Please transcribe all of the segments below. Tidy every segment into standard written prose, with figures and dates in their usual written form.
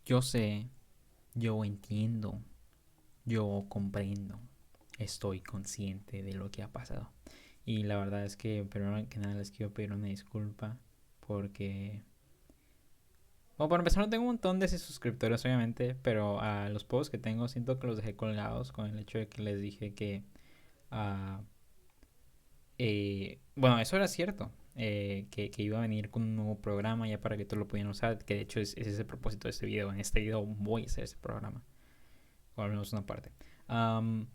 Yo sé, yo entiendo, yo comprendo, estoy consciente de lo que ha pasado. Y la verdad es que primero que nada les quiero pedir una disculpa porque... Bueno, para empezar no tengo un montón de suscriptores obviamente, pero a los posts que tengo siento que los dejé colgados con el hecho de que les dije que... ah, bueno, eso era cierto, que iba a venir con un nuevo programa ya para que todos lo pudieran usar, que de hecho ese es el propósito de este video. En este video voy a hacer ese programa, o al menos una parte. Am,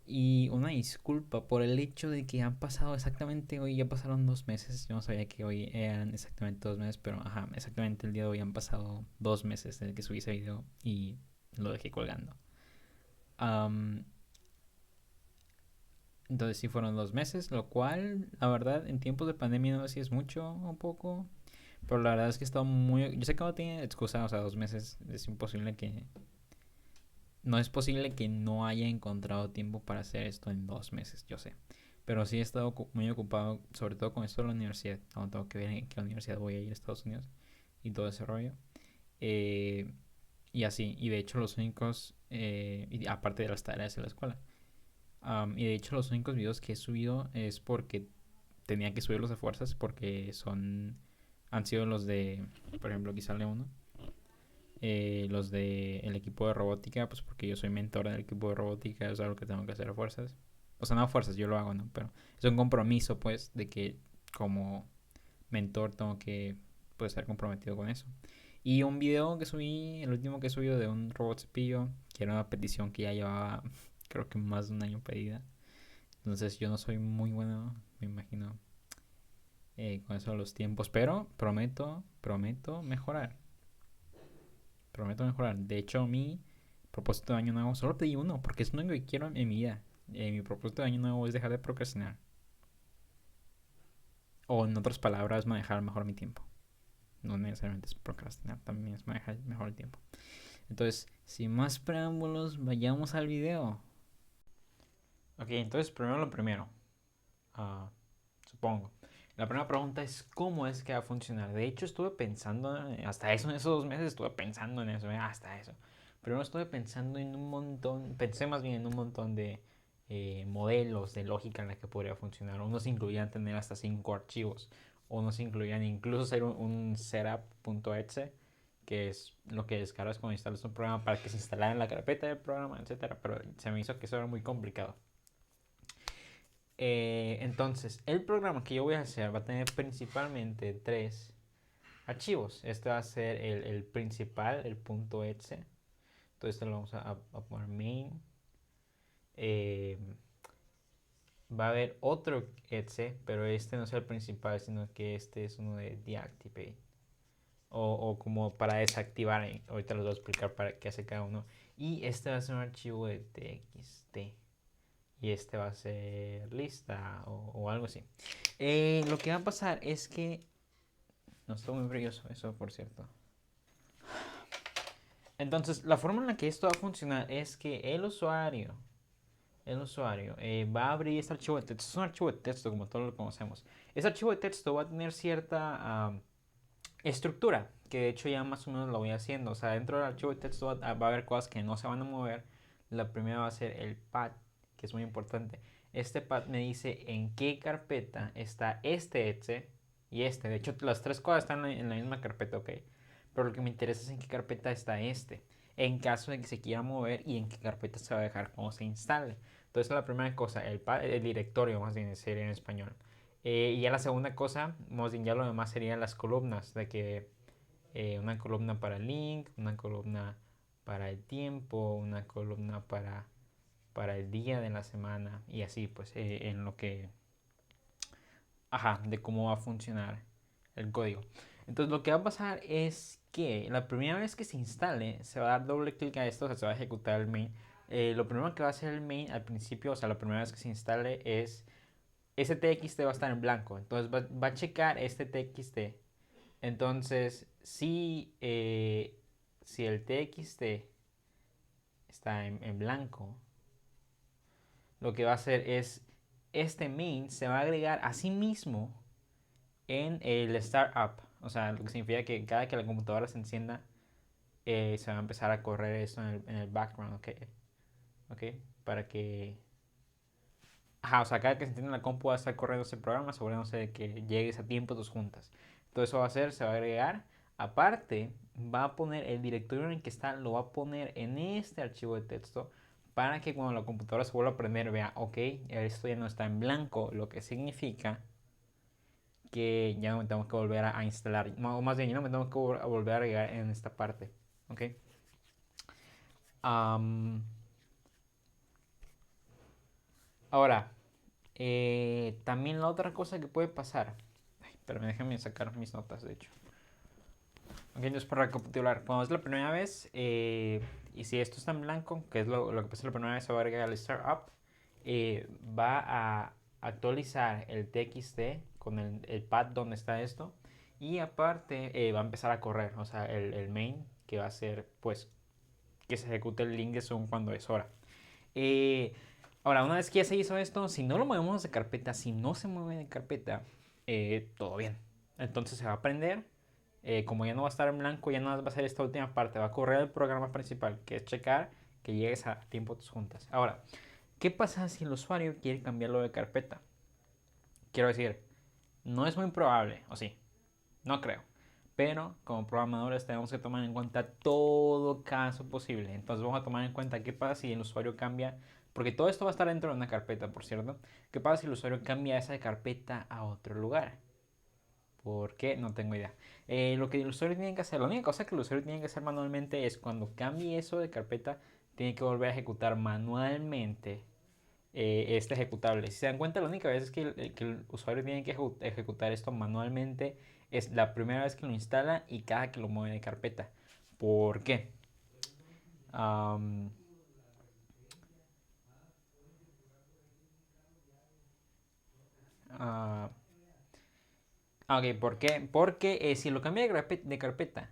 y una disculpa por el hecho de que han pasado exactamente hoy, ya pasaron 2 meses. Yo no sabía que hoy eran exactamente 2 meses, pero ajá, exactamente el día de hoy han pasado 2 meses desde que subí ese video y lo dejé colgando. Am, entonces sí fueron 2 meses, lo cual, la verdad, en tiempos de pandemia no sé si es mucho o poco, pero la verdad es que he estado muy... Yo sé que no tiene excusa, o sea, 2 meses es imposible que... No es posible que no haya encontrado tiempo para hacer esto en 2 meses, yo sé. Pero sí he estado muy ocupado, sobre todo con esto de la universidad. Aún tengo que ver en qué universidad voy a ir a Estados Unidos y todo ese rollo. Eh, y así, y de hecho los únicos, y aparte de las tareas de la escuela. Y de hecho los únicos videos que he subido es porque tenía que subirlos a fuerzas porque han sido los de, por ejemplo, aquí sale uno, los de el equipo de robótica, pues porque yo soy mentor del equipo de robótica, es algo que tengo que hacer a fuerzas. O sea, no a fuerzas, yo lo hago, ¿no? Pero es un compromiso, pues, de que como mentor tengo que, pues, estar comprometido con eso. Y un video que subí, el último que he subido de un robot cepillo, que era una petición que ya llevaba, creo que más de un año pedida. Entonces yo no soy muy bueno, me imagino, con eso de los tiempos, pero prometo mejorar. Prometo mejorar. De hecho, mi propósito de año nuevo solo pedí uno, porque es lo único que quiero en mi vida. Mi propósito de año nuevo es dejar de procrastinar. O en otras palabras, manejar mejor mi tiempo. No necesariamente es procrastinar, también es manejar mejor el tiempo. Entonces, sin más preámbulos, vayamos al video. Ok, entonces primero lo primero. Ah, supongo. La primera pregunta es cómo es que va a funcionar. De hecho, estuve pensando, hasta eso, en esos 2 meses estuve pensando en eso, hasta eso. Primero estuve pensando en un montón, pensé más bien en un montón de modelos de lógica en la que podría funcionar. Unos incluían tener hasta 5 archivos. Unos incluían incluso hacer un setup.exe, que es lo que descargas cuando instalas un programa para que se instalara en la carpeta del programa, etcétera. Pero se me hizo que eso era muy complicado. Entonces, el programa que yo voy a hacer va a tener principalmente tres archivos. Este va a ser el principal, el punto .exe. Entonces, lo vamos a poner main. Eh, Va a haber otro exe, pero este no es el principal, sino que este es uno de deactivate. O como para desactivar. Ahorita les voy a explicar para qué hace cada uno. Y este va a ser un archivo de txt. Y este va a ser lista o algo así. Lo que va a pasar es que... No, está muy brilloso eso, por cierto. Entonces, la forma en la que esto va a funcionar es que el usuario va a abrir este archivo de texto. Es un archivo de texto como todos lo conocemos. Ese archivo de texto va a tener cierta estructura, que de hecho ya más o menos lo voy haciendo. O sea, dentro del archivo de texto va a haber cosas que no se van a mover. La primera va a ser el path, que es muy importante. Este path me dice en qué carpeta está este exe y este. De hecho, las tres cosas están en la misma carpeta, ok. Pero lo que me interesa es en qué carpeta está este. En caso de que se quiera mover y en qué carpeta se va a dejar cuando se instale. Entonces, la primera cosa, el directorio, más bien sería en español. Y ya la segunda cosa, más bien ya lo demás serían las columnas, de que una columna para el link, una columna para el tiempo, una columna para el día de la semana y así pues en lo que, ajá, de cómo va a funcionar el código. Entonces lo que va a pasar es que la primera vez que se instale se va a dar doble clic a esto, o sea, se va a ejecutar el main. Lo primero que va a hacer el main al principio, o sea, la primera vez que se instale es ese txt va a estar en blanco, entonces va a checar este txt. Entonces, si el txt está en blanco, lo que va a hacer es este main se va a agregar a sí mismo en el startup. O sea, lo que significa que cada que la computadora se encienda, se va a empezar a correr esto en el background, ¿ok? Para que... Ajá, o sea, cada que se entienda la compu va a estar corriendo ese programa, asegurándose de que llegues a tiempo a tus juntas. Todo eso va a hacer, se va a agregar. Aparte, va a poner el directorio en el que está, lo va a poner en este archivo de texto para que cuando la computadora se vuelva a prender vea, ok, esto ya no está en blanco, lo que significa que ya no me tengo que volver a instalar, o más bien, ya no me tengo que volver a agregar en esta parte, ok. Um, Ahora, también la otra cosa que puede pasar, pero déjame sacar mis notas, de hecho. Ok, entonces para recapitular, cuando es la primera vez, y si esto está en blanco, que es lo que pasa la primera vez, se va a agregar el startup, va a actualizar el TXT con el pad donde está esto, y aparte va a empezar a correr, o sea, el main, que va a ser, pues, que se ejecute el link según cuando es hora. Eh, Ahora, una vez que ya se hizo esto, si no lo movemos de carpeta, si no se mueve de carpeta, todo bien. Entonces se va a prender. Como ya no va a estar en blanco, ya no va a ser esta última parte. Va a correr el programa principal, que es checar que llegues a tiempo a tus juntas. Ahora, ¿qué pasa si el usuario quiere cambiarlo de carpeta? Quiero decir, no es muy probable, o sí, no creo. Pero como programadores tenemos que tomar en cuenta todo caso posible. Entonces vamos a tomar en cuenta qué pasa si el usuario cambia, porque todo esto va a estar dentro de una carpeta, por cierto. ¿Qué pasa si el usuario cambia esa carpeta a otro lugar? ¿Por qué? No tengo idea. Lo que el usuario tiene que hacer, la única cosa que el usuario tiene que hacer manualmente es cuando cambie eso de carpeta, tiene que volver a ejecutar manualmente este ejecutable. Si se dan cuenta, la única vez que el usuario tiene que ejecutar esto manualmente es la primera vez que lo instala y cada que lo mueve de carpeta. ¿Por qué? Um, uh, ok, ¿por qué? Porque si lo cambia de carpeta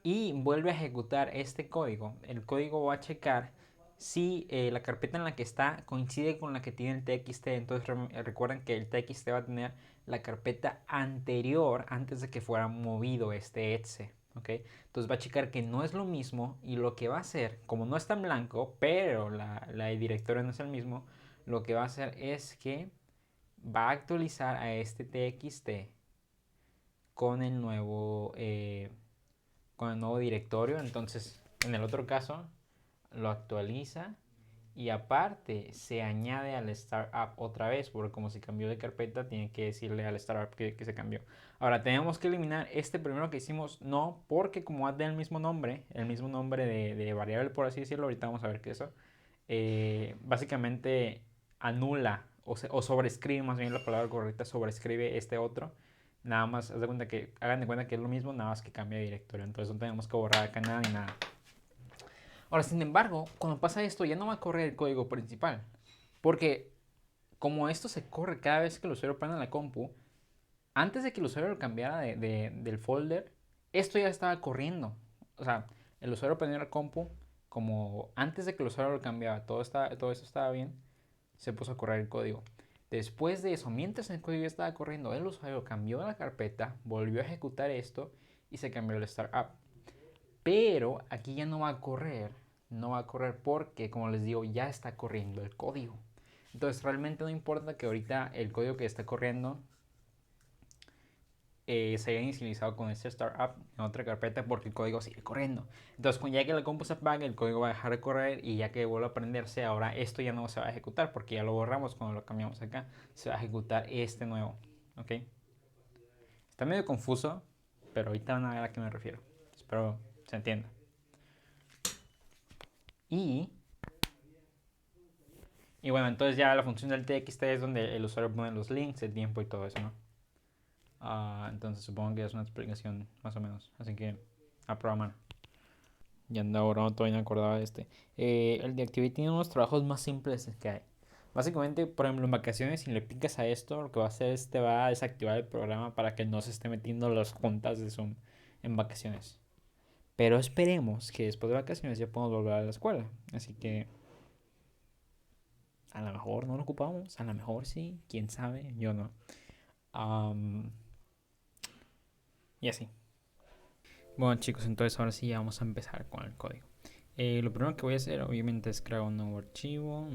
y vuelve a ejecutar este código, el código va a checar si la carpeta en la que está coincide con la que tiene el TXT. Entonces recuerden que el TXT va a tener la carpeta anterior antes de que fuera movido este exe. ¿Okay? Entonces va a checar que no es lo mismo y lo que va a hacer, como no está en blanco, pero la directorio no es el mismo, lo que va a hacer es que va a actualizar a este TXT con el nuevo directorio. Entonces en el otro caso lo actualiza y aparte se añade al startup otra vez, porque como se cambió de carpeta tiene que decirle al startup que se cambió. Ahora tenemos que eliminar este primero que hicimos, no, porque como va a tener el mismo nombre de variable, por así decirlo, ahorita vamos a ver qué es eso, básicamente anula o sobrescribe, más bien la palabra correcta, sobrescribe este otro. Nada más, hagan de cuenta que es lo mismo, nada más que cambia de directorio. Entonces no tenemos que borrar acá nada ni nada. Ahora, sin embargo, cuando pasa esto ya no va a correr el código principal. Porque como esto se corre cada vez que el usuario prende la compu, antes de que el usuario lo cambiara del folder, esto ya estaba corriendo. O sea, el usuario prendió la compu, como antes de que el usuario lo cambiara, todo eso estaba bien, se puso a correr el código. Después de eso, mientras el código ya estaba corriendo, el usuario cambió la carpeta, volvió a ejecutar esto y se cambió el startup. Pero aquí ya no va a correr, no va a correr porque, como les digo, ya está corriendo el código. Entonces realmente no importa que ahorita el código que está corriendo se haya inicializado con este startup en otra carpeta porque el código sigue corriendo. Entonces, ya que la compu se apague, el código va a dejar de correr y ya que vuelva a prenderse, ahora esto ya no se va a ejecutar porque ya lo borramos cuando lo cambiamos acá. Se va a ejecutar este nuevo. ¿Ok? Está medio confuso, pero ahorita van a ver a qué me refiero. Espero se entienda. Y bueno, entonces ya la función del TXT es donde el usuario pone los links, el tiempo y todo eso, ¿no? Entonces supongo que es una explicación más o menos. Así que a programar. Ya andaba ahora todavía no acordaba de este. El de Activity tiene unos trabajos más simples que hay. Básicamente, por ejemplo, en vacaciones, si le picas a esto, lo que va a hacer es te va a desactivar el programa para que no se esté metiendo las juntas de Zoom en vacaciones. Pero esperemos que después de vacaciones ya podamos volver a la escuela. Así que a lo mejor no lo ocupamos, a lo mejor sí, quién sabe, yo no. Y así. Bueno chicos, entonces ahora sí ya vamos a empezar con el código. Lo primero que voy a hacer obviamente es crear un nuevo archivo.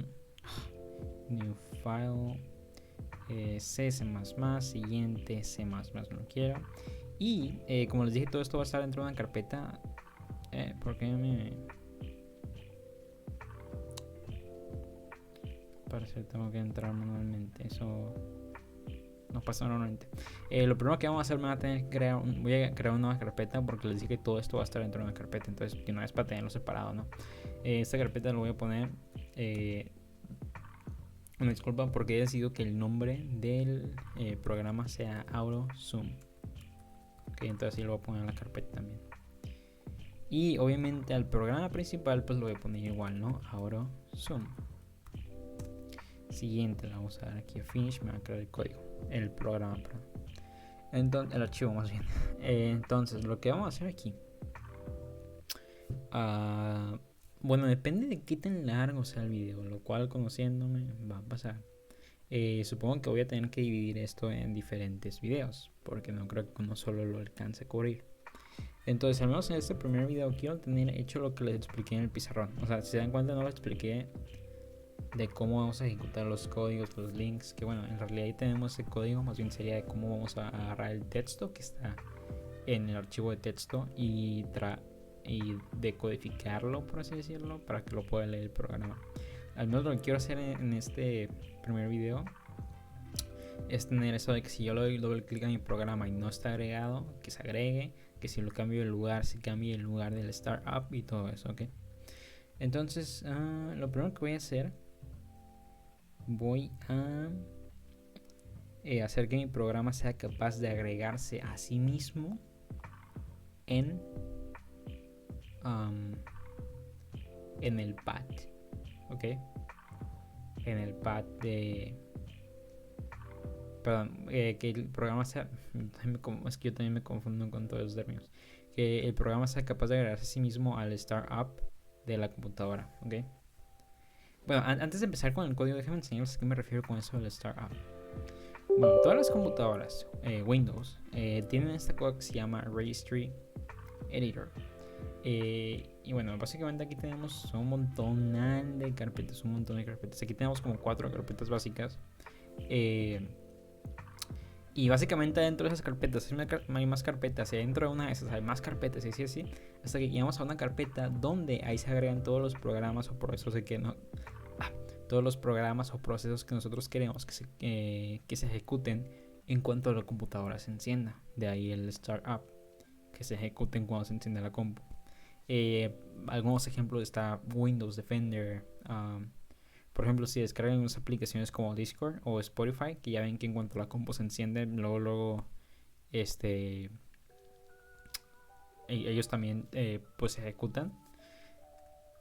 New file. C, C++, siguiente, C++, no quiero. Y como les dije, todo esto va a estar dentro de una carpeta. ¿Por qué me...? Parece que tengo que entrar manualmente. Eso no pasa normalmente. Lo primero que vamos a hacer, voy a crear una nueva carpeta porque les dije que todo esto va a estar dentro de una carpeta. Entonces, que no es para tenerlo separado, ¿no? Esta carpeta lo voy a poner... una disculpa porque he decidido que el nombre del programa sea AutoZoom. Ok, entonces sí lo voy a poner en la carpeta también. Y obviamente al programa principal pues lo voy a poner igual, ¿no? AutoZoom. Siguiente, le vamos a dar aquí a Finish, me va a crear el código, el programa, perdón. Entonces, el archivo más bien. Entonces, lo que vamos a hacer aquí. Bueno, depende de qué tan largo sea el video, lo cual conociéndome va a pasar. Supongo que voy a tener que dividir esto en diferentes videos, porque no creo que uno solo lo alcance a cubrir. Entonces, al menos en este primer video quiero tener hecho lo que les expliqué en el pizarrón. O sea, si se dan cuenta, no lo expliqué de cómo vamos a ejecutar los códigos, los links, que bueno, en realidad ahí tenemos el código, más bien sería de cómo vamos a agarrar el texto que está en el archivo de texto y decodificarlo, por así decirlo, para que lo pueda leer el programa. Al menos lo que quiero hacer en este primer video es tener eso de que si yo le doy doble clic a mi programa y no está agregado, que se agregue, que si lo cambio de lugar, se cambie el lugar del startup y todo eso, ¿ok? Entonces, lo primero que voy a hacer, voy a hacer que mi programa sea capaz de agregarse a sí mismo en el pad, ¿ok? En el pad de... Perdón, que el programa sea... Es que yo también me confundo con todos los términos. Que el programa sea capaz de agregarse a sí mismo al startup de la computadora, ¿ok? Bueno, antes de empezar con el código, déjenme enseñarles a qué me refiero con eso del startup. Bueno, todas las computadoras Windows tienen esta cosa que se llama Registry Editor. Y bueno, básicamente aquí tenemos un montón de carpetas, Aquí tenemos como 4 carpetas básicas. Y básicamente dentro de esas carpetas hay más carpetas, y dentro de una de esas hay más carpetas, y así, hasta que llegamos a una carpeta donde ahí se agregan todos los programas o procesos todos los programas o procesos que nosotros queremos que se ejecuten en cuanto la computadora se encienda. De ahí el startup, que se ejecuten cuando se enciende la compu. Algunos ejemplos está Windows Defender. Por ejemplo, si descargan unas aplicaciones como Discord o Spotify, que ya ven que en cuanto la compu se enciende, luego ellos también pues se ejecutan.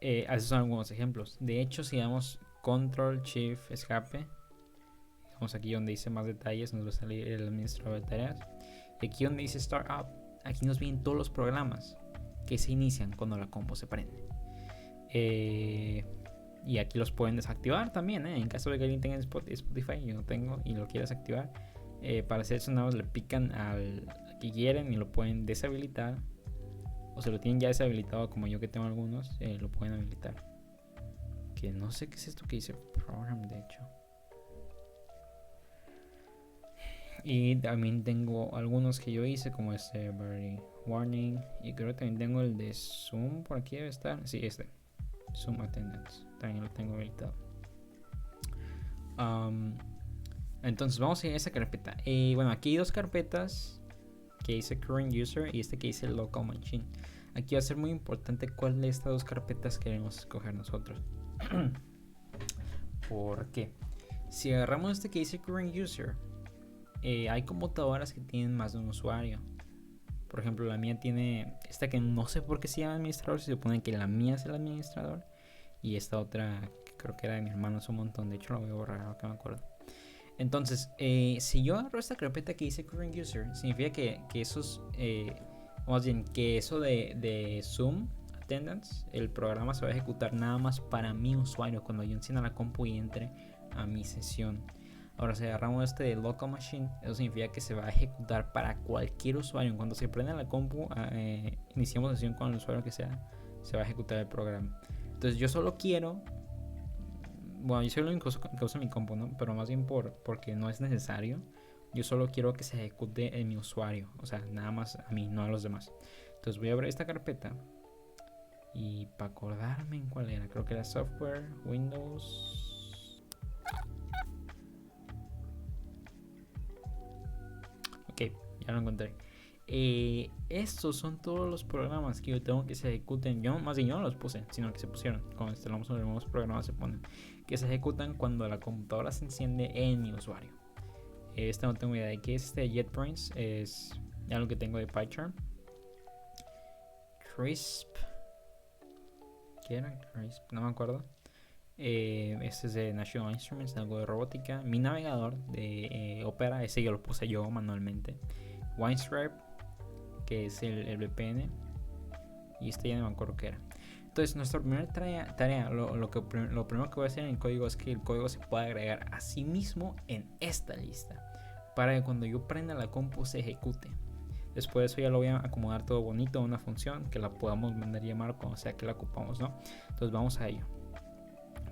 Esos son algunos ejemplos. De hecho, si damos Control Shift Escape, vamos aquí donde dice más detalles, nos va a salir el administrador de tareas. Y aquí donde dice Startup, aquí nos vienen todos los programas que se inician cuando la compu se prende. Y aquí los pueden desactivar también, en caso de que alguien tenga Spotify, yo no tengo, y lo quiera desactivar. Para hacer eso nada más le pican al que quieren y lo pueden deshabilitar. O si lo tienen ya deshabilitado, como yo que tengo algunos, lo pueden habilitar. Que no sé qué es esto que dice Program, de hecho. Y también tengo algunos que yo hice, como este Birdie Warning. Y creo que también tengo el de Zoom, por aquí debe estar. Sí, este Zoom Attendance, también lo tengo habilitado. Entonces vamos a ir a esa carpeta. Bueno, aquí hay 2 carpetas que dice Current User y que dice Local Machine. Aquí va a ser muy importante cuál de estas 2 carpetas queremos escoger nosotros. ¿Por qué? Si agarramos que dice Current User, hay computadoras que tienen más de un usuario. Por ejemplo, la mía tiene esta que no sé por qué se llama administrador. Se supone que la mía es el administrador. Y esta otra, que creo que era de mi hermano, es un montón. De hecho, lo voy a borrar ahora que me acuerdo. Entonces, si yo agarro esta carpeta que dice Current User, significa que esos, más bien, que eso de Zoom Attendance, el programa se va a ejecutar nada más para mi usuario cuando yo encienda la compu y entre a mi sesión. Ahora, si agarramos este de local machine, eso significa que se va a ejecutar para cualquier usuario. Cuando se prenda la compu, iniciamos sesión con el usuario que sea, se va a ejecutar el programa. Entonces yo solo quiero, bueno, yo soy el único que usa mi compu, ¿no? Pero más bien porque no es necesario. Yo solo quiero que se ejecute en mi usuario, o sea, nada más a mí, no a los demás. Entonces voy a abrir esta carpeta y para acordarme en cuál era, creo que era software, Windows. Ok, ya lo encontré. Estos son todos los programas que yo tengo que se ejecuten. Yo más bien yo no los puse, sino que se pusieron. Cuando instalamos los nuevos programas se ponen. Que se ejecutan cuando la computadora se enciende en mi usuario. Esta no tengo idea de qué es este JetBrains. Es ya lo que tengo de PyCharm. Crisp. ¿Qué era? Crisp, no me acuerdo. Este es de National Instruments, algo de robótica. Mi navegador de Opera, ese yo lo puse yo manualmente. Winestripe, que es el VPN. Y este ya no me acuerdo qué era. Entonces, nuestra primera tarea lo primero que voy a hacer en el código es que el código se pueda agregar a sí mismo en esta lista, para que cuando yo prenda la compu se ejecute. Después de eso ya lo voy a acomodar todo bonito a una función que la podamos mandar llamar cuando sea que la ocupamos, ¿no? Entonces vamos a ello.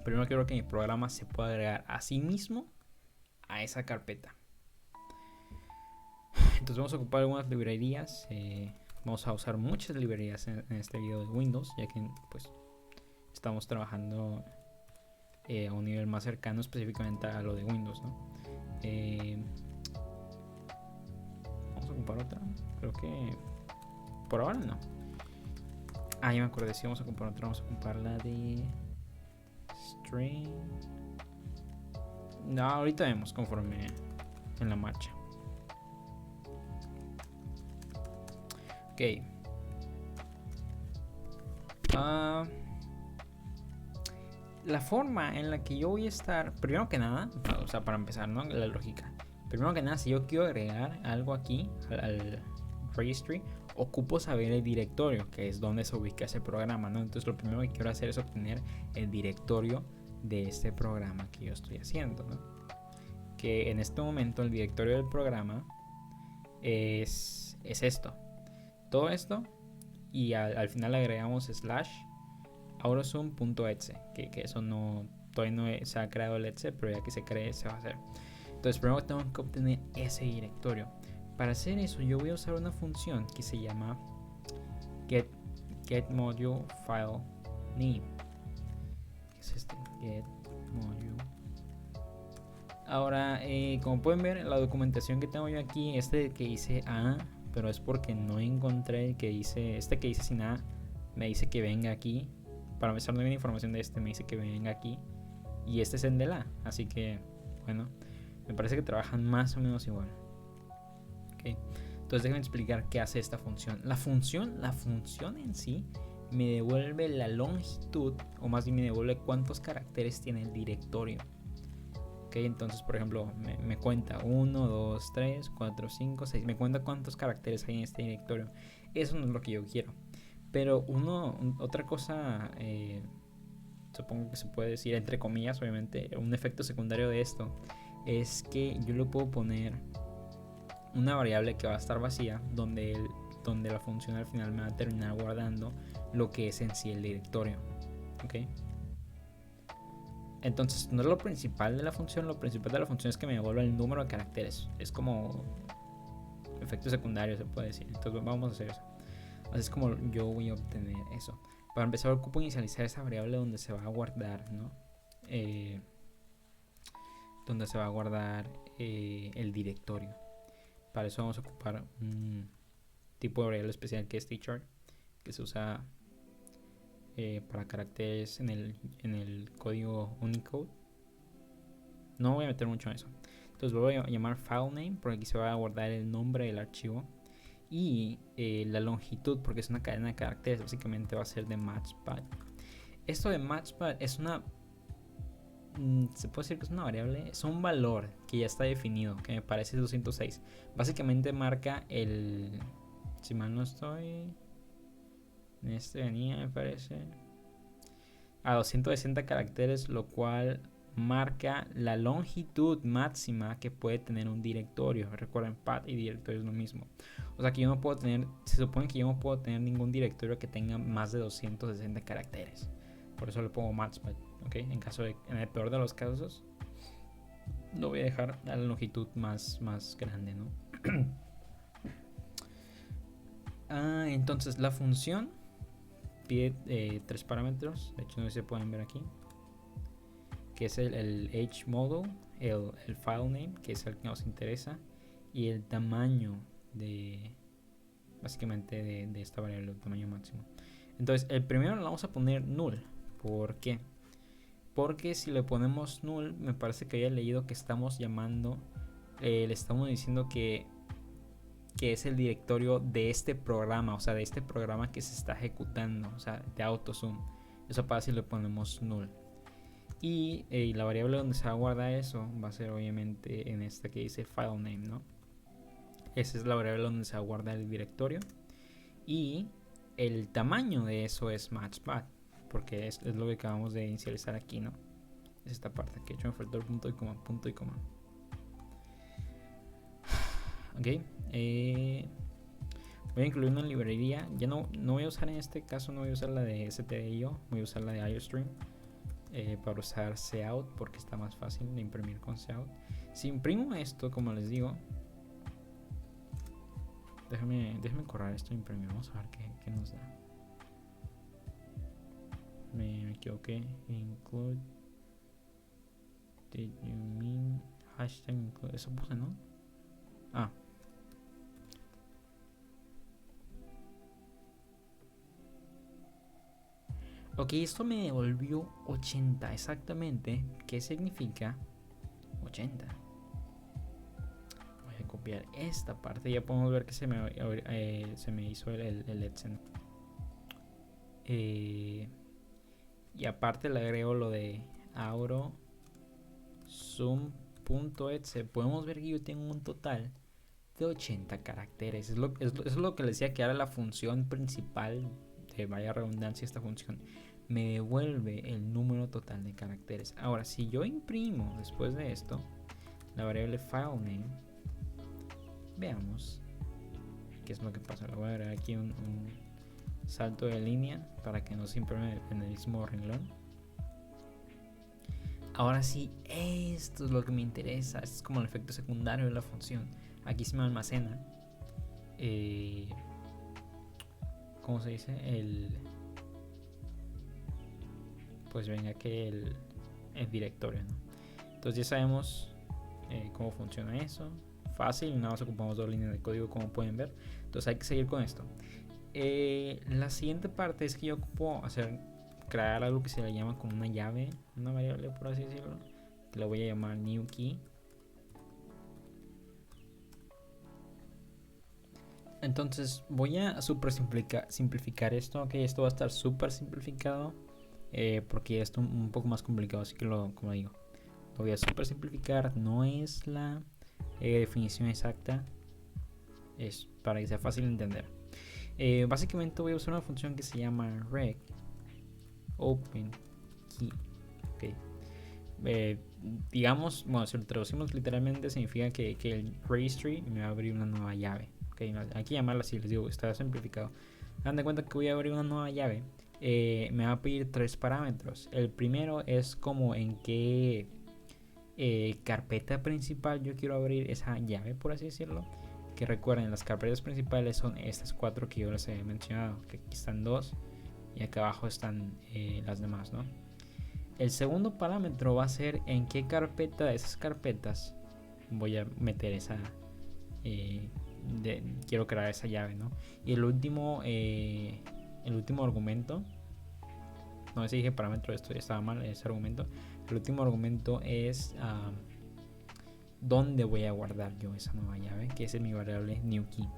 Primero quiero que mi programa se pueda agregar a sí mismo a esa carpeta. Entonces vamos a ocupar algunas librerías. Vamos a usar muchas librerías en este video de Windows, ya que pues estamos trabajando a un nivel más cercano específicamente a lo de Windows, ¿no? Vamos a ocupar otra. Creo que por ahora no. Ya me acordé, si vamos a ocupar otra, vamos a ocupar la de String. No, ahorita vemos conforme en la marcha. Ok. La forma en la que yo voy a estar, primero que nada, o sea, para empezar, ¿no? La lógica. Primero que nada, si yo quiero agregar algo aquí al registry, ocupo saber el directorio, que es donde se ubica ese programa, ¿no? Entonces lo primero que quiero hacer es obtener el directorio de este programa que yo estoy haciendo, ¿no? Que en este momento el directorio del programa es esto. Todo esto, y al final agregamos /autosum.exe, que eso no, todavía no se ha creado el exe, pero ya que se cree se va a hacer. Entonces primero tengo que obtener ese directorio. Para hacer eso yo voy a usar una función que se llama getModuleFileName. ¿Qué es este? getModule. Ahora, como pueden ver, la documentación que tengo yo aquí, que hice A, pero es porque no encontré el que dice, que dice sin A, me dice que venga aquí. Para empezar, no hay información de me dice que venga aquí. Y este es el de la, así que, bueno, me parece que trabajan más o menos igual. Okay. Entonces déjenme explicar qué hace esta función. La función en sí me devuelve la longitud, o más bien me devuelve cuántos caracteres tiene el directorio. Okay, entonces por ejemplo me cuenta 1, 2, 3, 4, 5, 6, me cuenta cuántos caracteres hay en este directorio. Eso no es lo que yo quiero. Pero otra cosa, supongo que se puede decir entre comillas, obviamente, un efecto secundario de esto es que yo le puedo poner una variable que va a estar vacía, donde la función al final me va a terminar guardando lo que es en sí el directorio. ¿Ok? Entonces no es lo principal de la función. Lo principal de la función es que me devuelva el número de caracteres. Es como efecto secundario, se puede decir. Entonces vamos a hacer eso. Así es como yo voy a obtener eso. Para empezar, ocupo inicializar esa variable donde se va a guardar, ¿no? Donde se va a guardar el directorio. Para eso vamos a ocupar un tipo de variable especial que es tchart, que se usa para caracteres en el código Unicode. No voy a meter mucho en eso. Entonces lo voy a llamar filename, porque aquí se va a guardar el nombre del archivo. Y la longitud, porque es una cadena de caracteres, básicamente va a ser de matchpad. Esto de matchpad es se puede decir que es una variable, es un valor que ya está definido, que me parece 206. Básicamente marca si mal no estoy, en este venía, me parece, a 260 caracteres, lo cual marca la longitud máxima que puede tener un directorio. Recuerden, path y directorio es lo mismo. O sea que yo no puedo tener, se supone que yo no puedo tener ningún directorio que tenga más de 260 caracteres. Por eso le pongo maxpath, ¿ok? En el peor de los casos, lo voy a dejar a la longitud más grande, ¿no? Entonces la función pide 3 parámetros. De hecho, no se pueden ver aquí, que es el hmodal, el file name, que es el que nos interesa, y el tamaño de, básicamente, de esta variable, el tamaño máximo. Entonces el primero lo vamos a poner null. ¿Por qué? Porque si le ponemos null, me parece que había leído que estamos llamando, le estamos diciendo que es el directorio de este programa, o sea, de este programa que se está ejecutando, o sea, de AutoZoom. Eso pasa si le ponemos null. Y la variable donde se va a guardar eso va a ser obviamente en esta que dice file name, ¿no? Esa es la variable donde se va a guardar el directorio. Y el tamaño de eso es matchpath, porque es lo que acabamos de inicializar aquí, ¿no? Es esta parte que he hecho, me faltó el punto y coma. Ok, voy a incluir una librería. Ya no voy a usar, en este caso no voy a usar la de stdio, voy a usar la de IOStream para usar cout, porque está más fácil de imprimir con cout. Si imprimo esto, como les digo, déjame correr esto e imprimir. Vamos a ver qué nos da. Me equivoqué. Include. Did you mean hashtag include? Eso puse, ¿no? Ok, esto me devolvió 80 exactamente. ¿Qué significa 80? Voy a copiar esta parte. Ya podemos ver que se me hizo el Edsen. Y aparte le agrego lo de auro zoom.exe. Podemos ver que yo tengo un total de 80 caracteres. Es lo que les decía, que ahora la función principal, de vaya redundancia, esta función me devuelve el número total de caracteres. Ahora, si yo imprimo después de esto la variable filename, veamos qué es lo que pasa. Le voy a agregar aquí un salto de línea para que no se imprime en el mismo renglón. Ahora sí, esto es lo que me interesa. Esto es como el efecto secundario de la función. Aquí se me almacena, ¿cómo se dice? Pues venga, que el directorio, ¿no? Entonces ya sabemos cómo funciona eso. Fácil, nada más ocupamos 2 líneas de código, como pueden ver. Entonces hay que seguir con esto. La siguiente parte es que yo ocupo crear algo que se le llama como una llave, una variable, por así decirlo, que la voy a llamar new key. Entonces voy a simplificar esto. Ok, esto va a estar súper simplificado, porque esto es un poco más complicado, así que como digo, lo voy a súper simplificar. No es la definición exacta, es para que sea fácil de entender. Básicamente voy a usar una función que se llama reg open key. Okay. Digamos, bueno, si lo traducimos literalmente, significa que el registry me va a abrir una nueva llave. Okay, hay que llamarla así, les digo, está simplificado. Dan de cuenta que voy a abrir una nueva llave. Me va a pedir 3 parámetros. El primero es como en qué carpeta principal yo quiero abrir esa llave, por así decirlo. Que recuerden, las carpetas principales son estas 4 que yo les he mencionado, que aquí están 2 y acá abajo están las demás, ¿no? El segundo parámetro va a ser en qué carpeta de esas carpetas voy a meter esa quiero crear esa llave, ¿no? Y el último argumento, no sé si dije parámetro, esto estaba mal, ese argumento. El último argumento es dónde voy a guardar yo esa nueva llave, que es mi variable new key.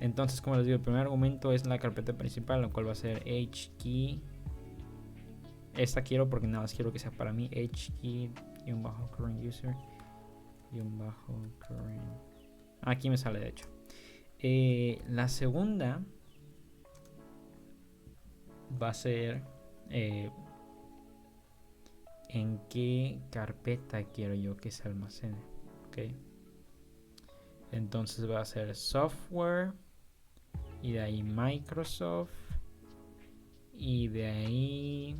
Entonces, como les digo, el primer argumento es la carpeta principal, lo cual va a ser hkey. Esta quiero porque nada más quiero que sea para mí, hkey-current user -current. Aquí me sale, de hecho. La segunda va a ser en qué carpeta quiero yo que se almacene. Ok. Entonces va a ser software. Y de ahí Microsoft. Y de ahí...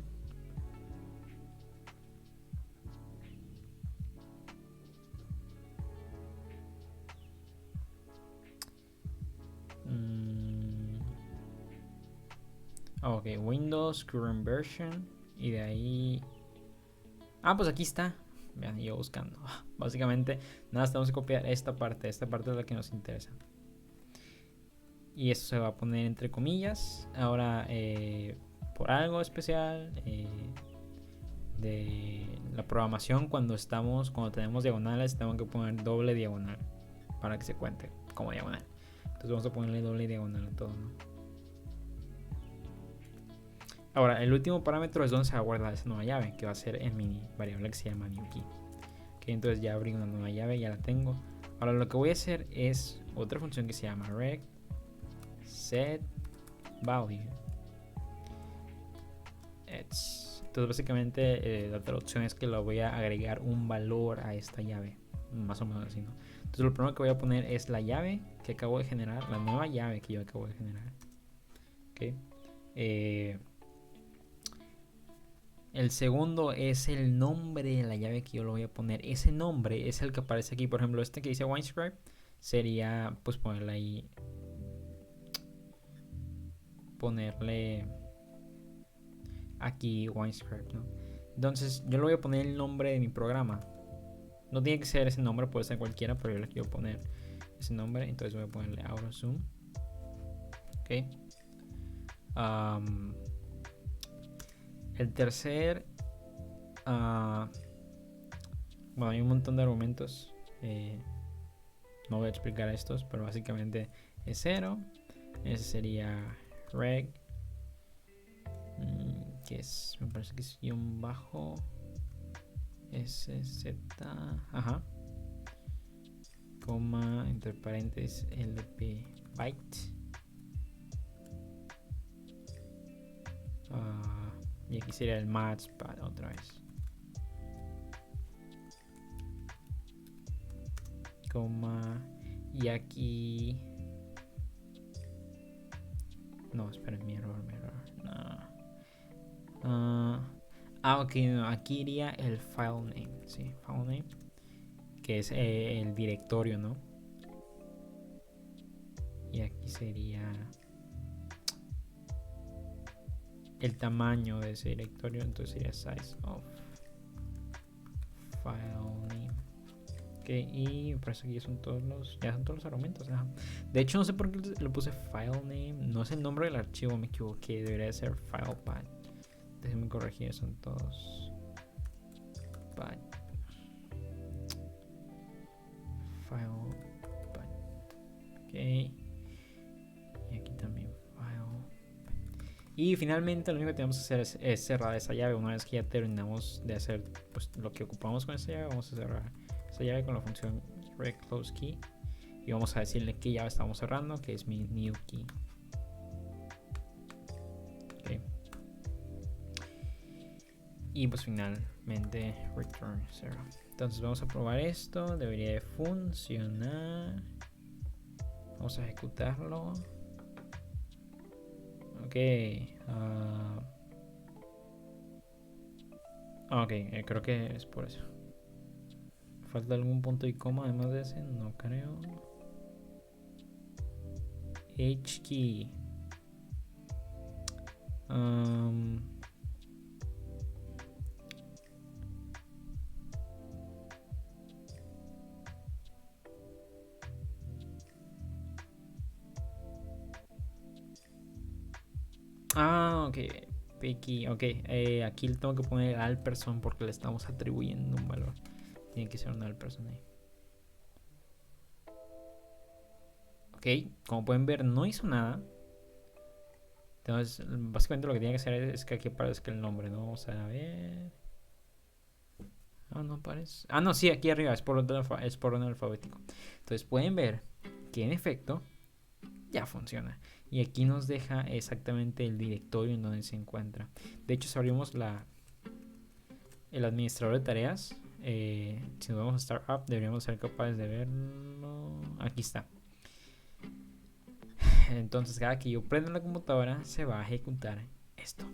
ok, Windows, current version. Y de ahí... pues aquí está. Vean, yo buscando. Básicamente, nada, tenemos que copiar esta parte. Esta parte es la que nos interesa. Y eso se va a poner entre comillas. Ahora, por algo especial de la programación, cuando tenemos diagonales, tenemos que poner doble diagonal para que se cuente como diagonal. Entonces vamos a ponerle doble diagonal a todo, ¿no? Ahora, el último parámetro es donde se va a guardar esa nueva llave, que va a ser en mi variable que se llama newKey. Okay, entonces ya abrí una nueva llave, ya la tengo. Ahora lo que voy a hacer es otra función que se llama rect set value. Entonces básicamente la traducción es que le voy a agregar un valor a esta llave, más o menos así, ¿no? Entonces lo primero que voy a poner es la llave que acabo de generar, la nueva llave que yo acabo de generar. Okay. El segundo es el nombre de la llave que yo lo voy a poner. Ese nombre es el que aparece aquí. Por ejemplo, este que dice WineScribe sería pues ponerle ahí, ponerle aquí WineScribe, ¿no? Entonces yo le voy a poner el nombre de mi programa. No tiene que ser ese nombre, puede ser cualquiera, pero yo le quiero poner ese nombre. Entonces voy a ponerle AutoZoom. Ok. El tercer... bueno, hay un montón de argumentos. No voy a explicar estos, pero básicamente es 0. Ese sería reg. Que es, me parece que es guión bajo. SZ. Ajá. Coma, entre paréntesis, LP byte. Y aquí sería el matchpad otra vez. Coma. Y aquí. No, esperen, mi error. No. Ok, no, aquí iría el file name. Sí, file name. Que es el directorio, ¿no? Y aquí sería el tamaño de ese directorio. Entonces sería size of file name. Y me parece que ya son todos los argumentos. Ajá. De hecho, no sé por qué le puse file name. No es el nombre del archivo, me equivoqué. Debería ser file path. Déjenme corregir, son todos path. File path. Ok. Y aquí también file. Y finalmente lo único que tenemos que hacer es cerrar esa llave. Una vez que ya terminamos de hacer pues, lo que ocupamos con esa llave, vamos a cerrar esa llave con la función reCloseKey y vamos a decirle qué llave estamos cerrando, que es mi newKey. Okay. Y pues finalmente return 0. Entonces vamos a probar esto, debería de funcionar. Vamos a ejecutarlo. Ok. Ok, creo que es por eso. ¿Falta algún punto y coma además de ese? No creo. HKey. Ok. Picky. Ok. Aquí le tengo que poner al person porque le estamos atribuyendo un valor. Tiene que ser un al person ahí. Ok, como pueden ver no hizo nada. Entonces básicamente lo que tiene que hacer es que aquí aparezca el nombre, ¿no? Vamos a ver. No aparece. No, sí, aquí arriba es por orden alfabético. Entonces pueden ver que en efecto ya funciona. Y aquí nos deja exactamente el directorio en donde se encuentra. De hecho, si abrimos el administrador de tareas. Si nos vamos a Startup, deberíamos ser capaces de verlo. Aquí está. Entonces, cada que yo prenda la computadora, se va a ejecutar esto.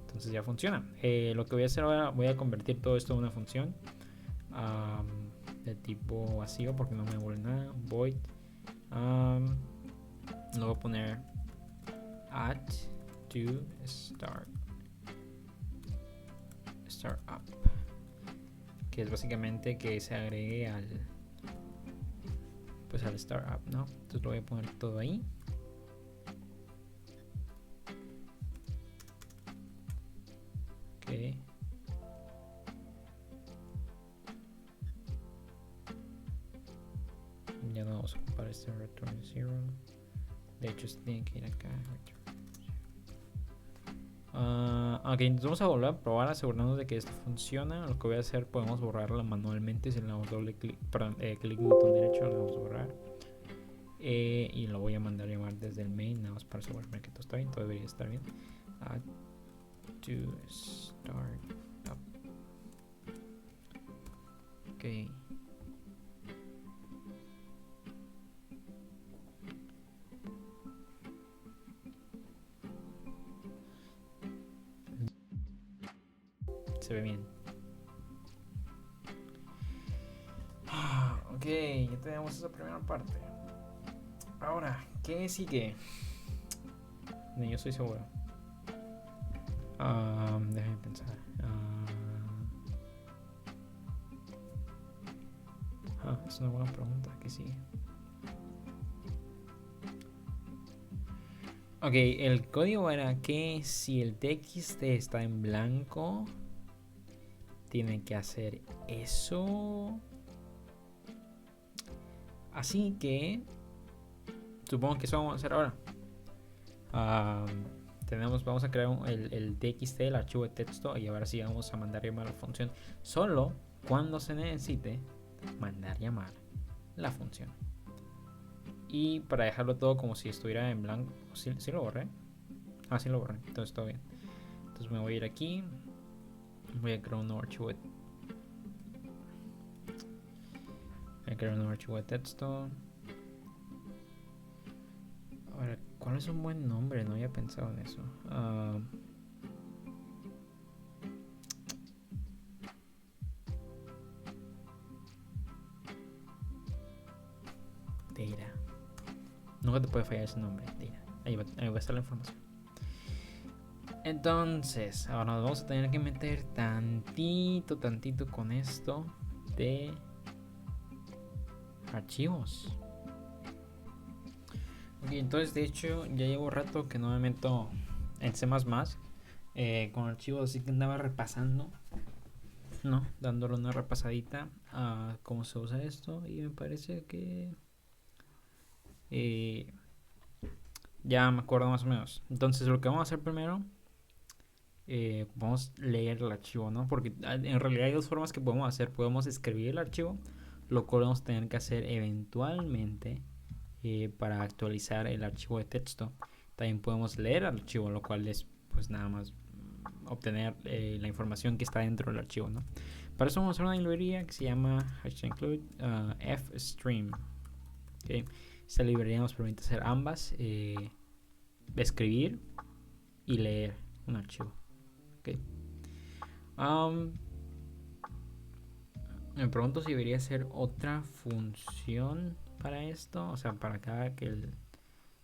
Entonces ya funciona. Lo que voy a hacer ahora, voy a convertir todo esto en una función de tipo vacío, porque no me devuelve nada. Void. Lo voy a poner add to startup, que es básicamente que se agregue al startup, ¿no? Entonces lo voy a poner todo ahí. Ok. Ya no vamos a ocupar este return 0. De hecho, este tiene que ir acá. Ok, entonces vamos a volver a probar, asegurarnos de que esto funciona. Lo que voy a hacer, podemos borrarla manualmente. Si le damos doble clic, clic en botón derecho, lo vamos a borrar. Y lo voy a mandar a llamar desde el main, nada más para asegurarme que todo está bien. Todo debería estar bien. Add to start up. Ok. Se ve bien. Ok, ya tenemos esa primera parte. Ahora, ¿qué sigue? No, yo estoy seguro. Déjame pensar. Es una buena pregunta. ¿Qué sigue? Ok, el código era que si el txt está en blanco, tiene que hacer eso. Así que supongo que eso vamos a hacer ahora. Vamos a crear el txt, el archivo de texto, y ahora sí vamos a mandar llamar a la función solo cuando se necesite mandar llamar la función. Y para dejarlo todo como si estuviera en blanco. ¿Sí lo borré? Sí lo borré, entonces todo bien. Entonces me voy a ir aquí, voy a crear un nuevo archivo de texto. Ahora, ¿cuál es un buen nombre? No había pensado en eso. Data. Nunca te puede fallar ese nombre. Data. Ahí va a estar la información. Entonces, ahora nos vamos a tener que meter tantito con esto de archivos. Ok, entonces de hecho ya llevo rato que no me meto en C++ con archivos, así que andaba repasando, ¿no? Dándole una repasadita a cómo se usa esto, y me parece que ya me acuerdo más o menos. Entonces lo que vamos a hacer primero, vamos a leer el archivo, ¿no? Porque en realidad hay dos formas que podemos hacer. Podemos escribir el archivo, lo cual vamos a tener que hacer eventualmente para actualizar el archivo de texto. También podemos leer el archivo, lo cual es pues nada más obtener la información que está dentro del archivo, ¿no? Para eso vamos a hacer una librería que se llama #include fstream. ¿Okay? Esta librería nos permite hacer ambas, escribir y leer un archivo. ¿Okay? Me pregunto si debería ser otra función para esto, o sea, para cada que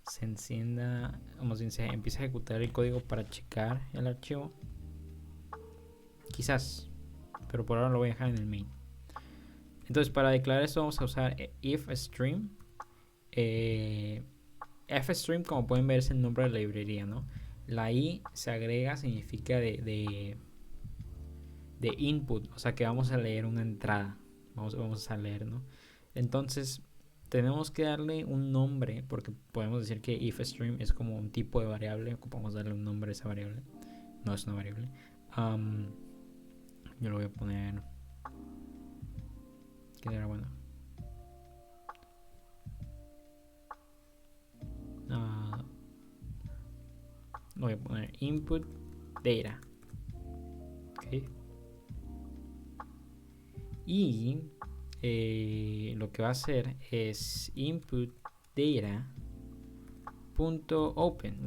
se encienda, como si se empiece a ejecutar el código para checar el archivo. Quizás, pero por ahora lo voy a dejar en el main. Entonces, para declarar esto vamos a usar ifstream. Fstream, como pueden ver, es el nombre de la librería, ¿no? La i se agrega, significa de input, o sea que vamos a leer una entrada, vamos a leer, ¿no? Entonces tenemos que darle un nombre, porque podemos decir que ifstream es como un tipo de variable, ocupamos darle un nombre a esa variable, no es una variable. Yo lo voy a poner, ¿qué era bueno? Lo voy a poner input data. Ok. Y lo que va a hacer es input data.open.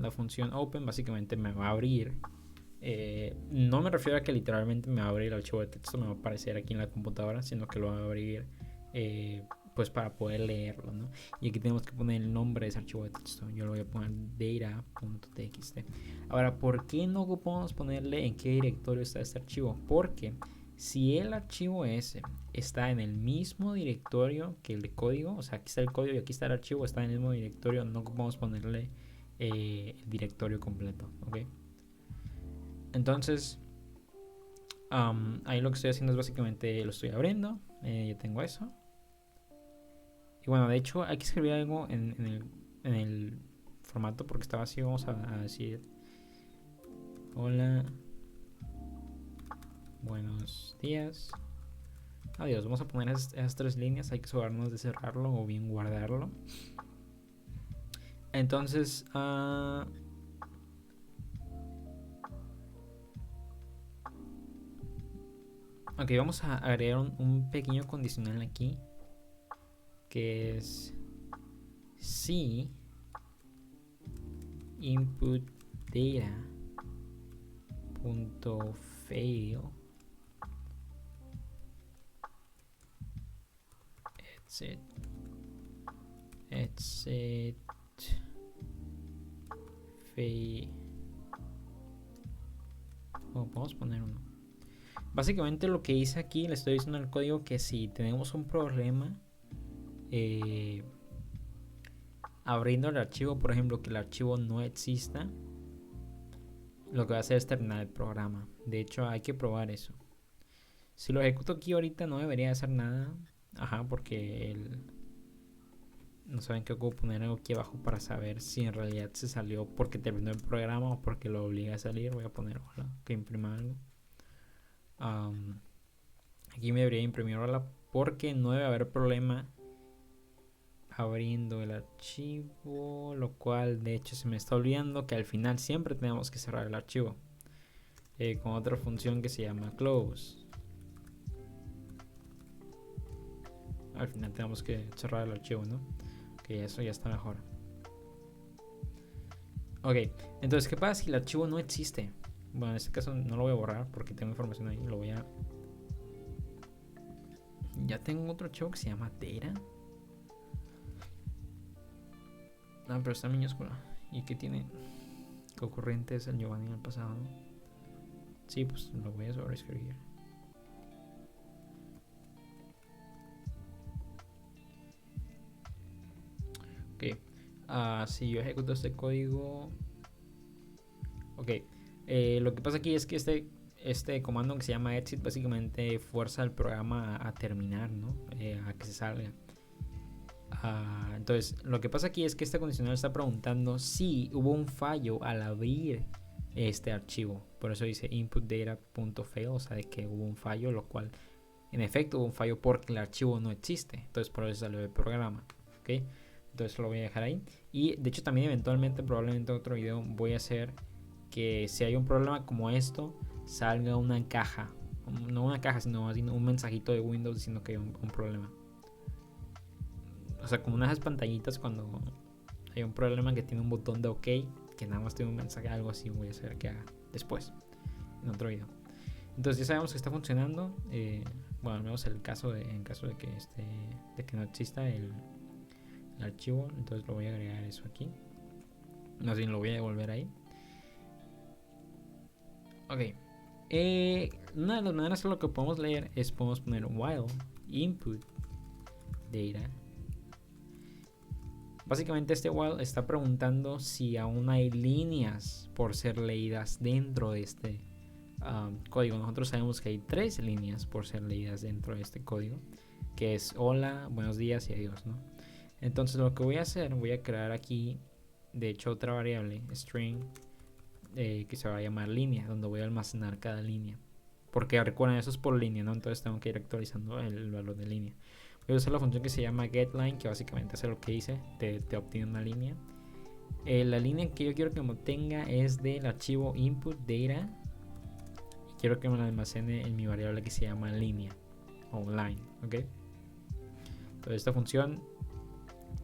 La función open básicamente me va a abrir. No me refiero a que literalmente me va a abrir el archivo de texto, me va a aparecer aquí en la computadora, sino que lo va a abrir pues para poder leerlo, ¿no? Y aquí tenemos que poner el nombre de ese archivo de texto. Yo lo voy a poner data.txt. Ahora, ¿por qué no podemos ponerle en qué directorio está este archivo? Porque si el archivo ese está en el mismo directorio que el de código, o sea, aquí está el código y aquí está el archivo, está en el mismo directorio, no podemos ponerle el directorio completo, ¿ok? Entonces, ahí lo que estoy haciendo es básicamente lo estoy abriendo, ya tengo eso. Y bueno, de hecho hay que escribir algo en el formato porque está vacío. Vamos a decir: hola, buenos días, adiós. Vamos a poner esas 3 líneas. Hay que asegurarnos de cerrarlo o bien guardarlo. Entonces, ok, vamos a agregar un pequeño condicional aquí, que es si input data.fail exit fail. Vamos a poner uno. Básicamente lo que hice aquí, le estoy diciendo al código que si tenemos un problema abriendo el archivo, por ejemplo, que el archivo no exista, lo que va a hacer es terminar el programa. De hecho, hay que probar eso. Si lo ejecuto aquí ahorita no debería hacer nada. Ajá, porque no saben que puedo poner algo aquí abajo para saber si en realidad se salió porque terminó el programa o porque lo obliga a salir. Voy a poner hola, que imprima algo. Aquí me debería imprimir hola porque no debe haber problema abriendo el archivo, lo cual de hecho se me está olvidando que al final siempre tenemos que cerrar el archivo con otra función que se llama close. Al final tenemos que cerrar el archivo, ¿no? Ok, eso ya está mejor. Ok, entonces ¿qué pasa si el archivo no existe? Bueno, en este caso no lo voy a borrar porque tengo información ahí. Lo voy a... Ya tengo otro archivo que se llama data. Ah, pero está en minúscula. ¿Y qué tiene? ¿Qué ocurrente es el Giovanni del pasado? Sí, pues lo voy a sobreescribir. Ok. Si yo ejecuto este código... Ok. Lo que pasa aquí es que este comando que se llama exit básicamente fuerza al programa a terminar, ¿no? A que se salga. Entonces, lo que pasa aquí es que este condicional está preguntando si hubo un fallo al abrir este archivo. Por eso dice input data.fail, o sea, de que hubo un fallo, lo cual en efecto hubo un fallo porque el archivo no existe. Entonces, por eso salió el programa. ¿Ok? Entonces lo voy a dejar ahí. Y de hecho también eventualmente, probablemente en otro video, voy a hacer que si hay un problema como esto, salga una caja. No una caja, sino un mensajito de Windows diciendo que hay un problema. O sea, como unas pantallitas cuando hay un problema que tiene un botón de OK, que nada más tiene un mensaje, algo así. Voy a hacer que haga después, en otro video. Entonces ya sabemos que está funcionando. Bueno, al menos en caso de que de que no exista el archivo. Entonces lo voy a agregar eso aquí. Más bien lo voy a devolver ahí. Ok. Una de las maneras en lo que podemos leer es podemos poner while input data. Básicamente este while está preguntando si aún hay líneas por ser leídas dentro de este código. Nosotros sabemos que hay 3 líneas por ser leídas dentro de este código, que es hola, buenos días y adiós, ¿no? Entonces lo que voy a hacer, voy a crear aquí de hecho otra variable string que se va a llamar línea, donde voy a almacenar cada línea, porque recuerden, eso es por línea, ¿no? Entonces tengo que ir actualizando el valor de línea. Voy a usar la función que se llama getLine, que básicamente hace lo que dice, te obtiene una línea. La línea que yo quiero que me obtenga es del archivo input data, quiero que me la almacene en mi variable que se llama línea o line, ¿ok? Entonces esta función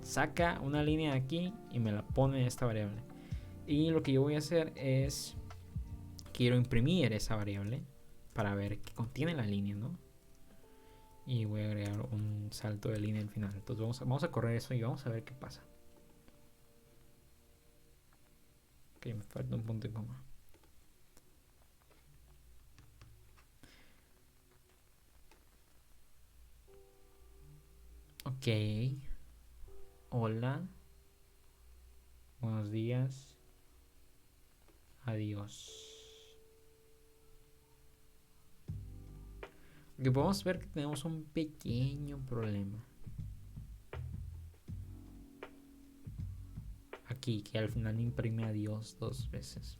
saca una línea de aquí y me la pone en esta variable. Y lo que yo voy a hacer es, quiero imprimir esa variable para ver qué contiene la línea, ¿no? Y voy a agregar un salto de línea al final. Entonces vamos a correr eso y vamos a ver qué pasa. Ok, me falta un punto y coma. Ok. Hola. Buenos días. Adiós. Que podemos ver que tenemos un pequeño problema. Aquí, que al final imprime adiós 2 veces.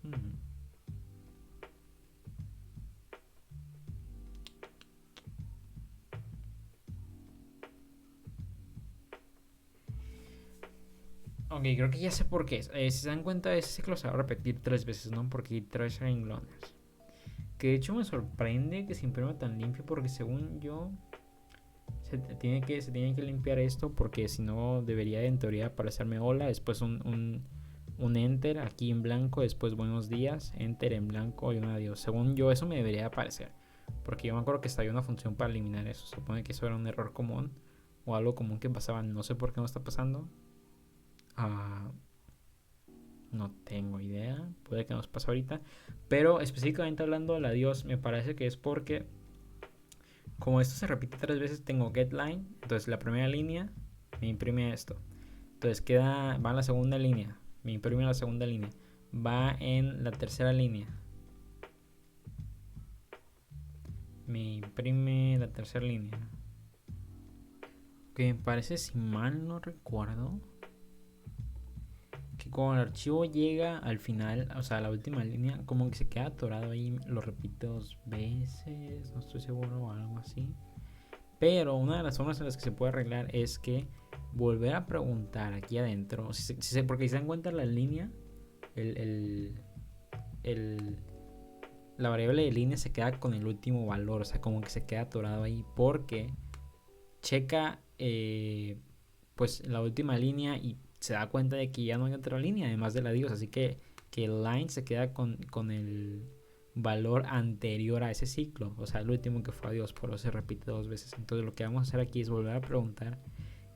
Ok, creo que ya sé por qué. Si se dan cuenta, ese ciclo se va a repetir 3 veces, ¿no? Porque hay 3 renglones. Que de hecho me sorprende que se imprima tan limpio, porque según yo se tiene que limpiar esto, porque si no debería en teoría aparecerme hola, después un enter aquí en blanco, después buenos días, enter en blanco y un adiós. Según yo eso me debería aparecer, porque yo me acuerdo que estaba una función para eliminar eso. Supone que eso era un error común o algo común que pasaba, no sé por qué no está pasando. No tengo idea, puede que nos pase ahorita, pero específicamente hablando del adiós, me parece que es porque como esto se repite 3 veces, tengo getLine. Entonces la primera línea me imprime esto. Entonces va en la segunda línea. Me imprime la segunda línea. Va en la tercera línea. Me imprime la tercera línea. Que me parece, si mal no recuerdo, que cuando el archivo llega al final, o sea, a la última línea, como que se queda atorado ahí. Lo repito 2 veces. No estoy seguro o algo así. Pero una de las formas en las que se puede arreglar es que volver a preguntar aquí adentro, porque si se dan cuenta la línea, la variable de línea se queda con el último valor, o sea, como que se queda atorado ahí porque checa pues la última línea y se da cuenta de que ya no hay otra línea además de la adiós, así que el line se queda con el valor anterior a ese ciclo, o sea, el último que fue adiós, por eso se repite 2 veces. Entonces lo que vamos a hacer aquí es volver a preguntar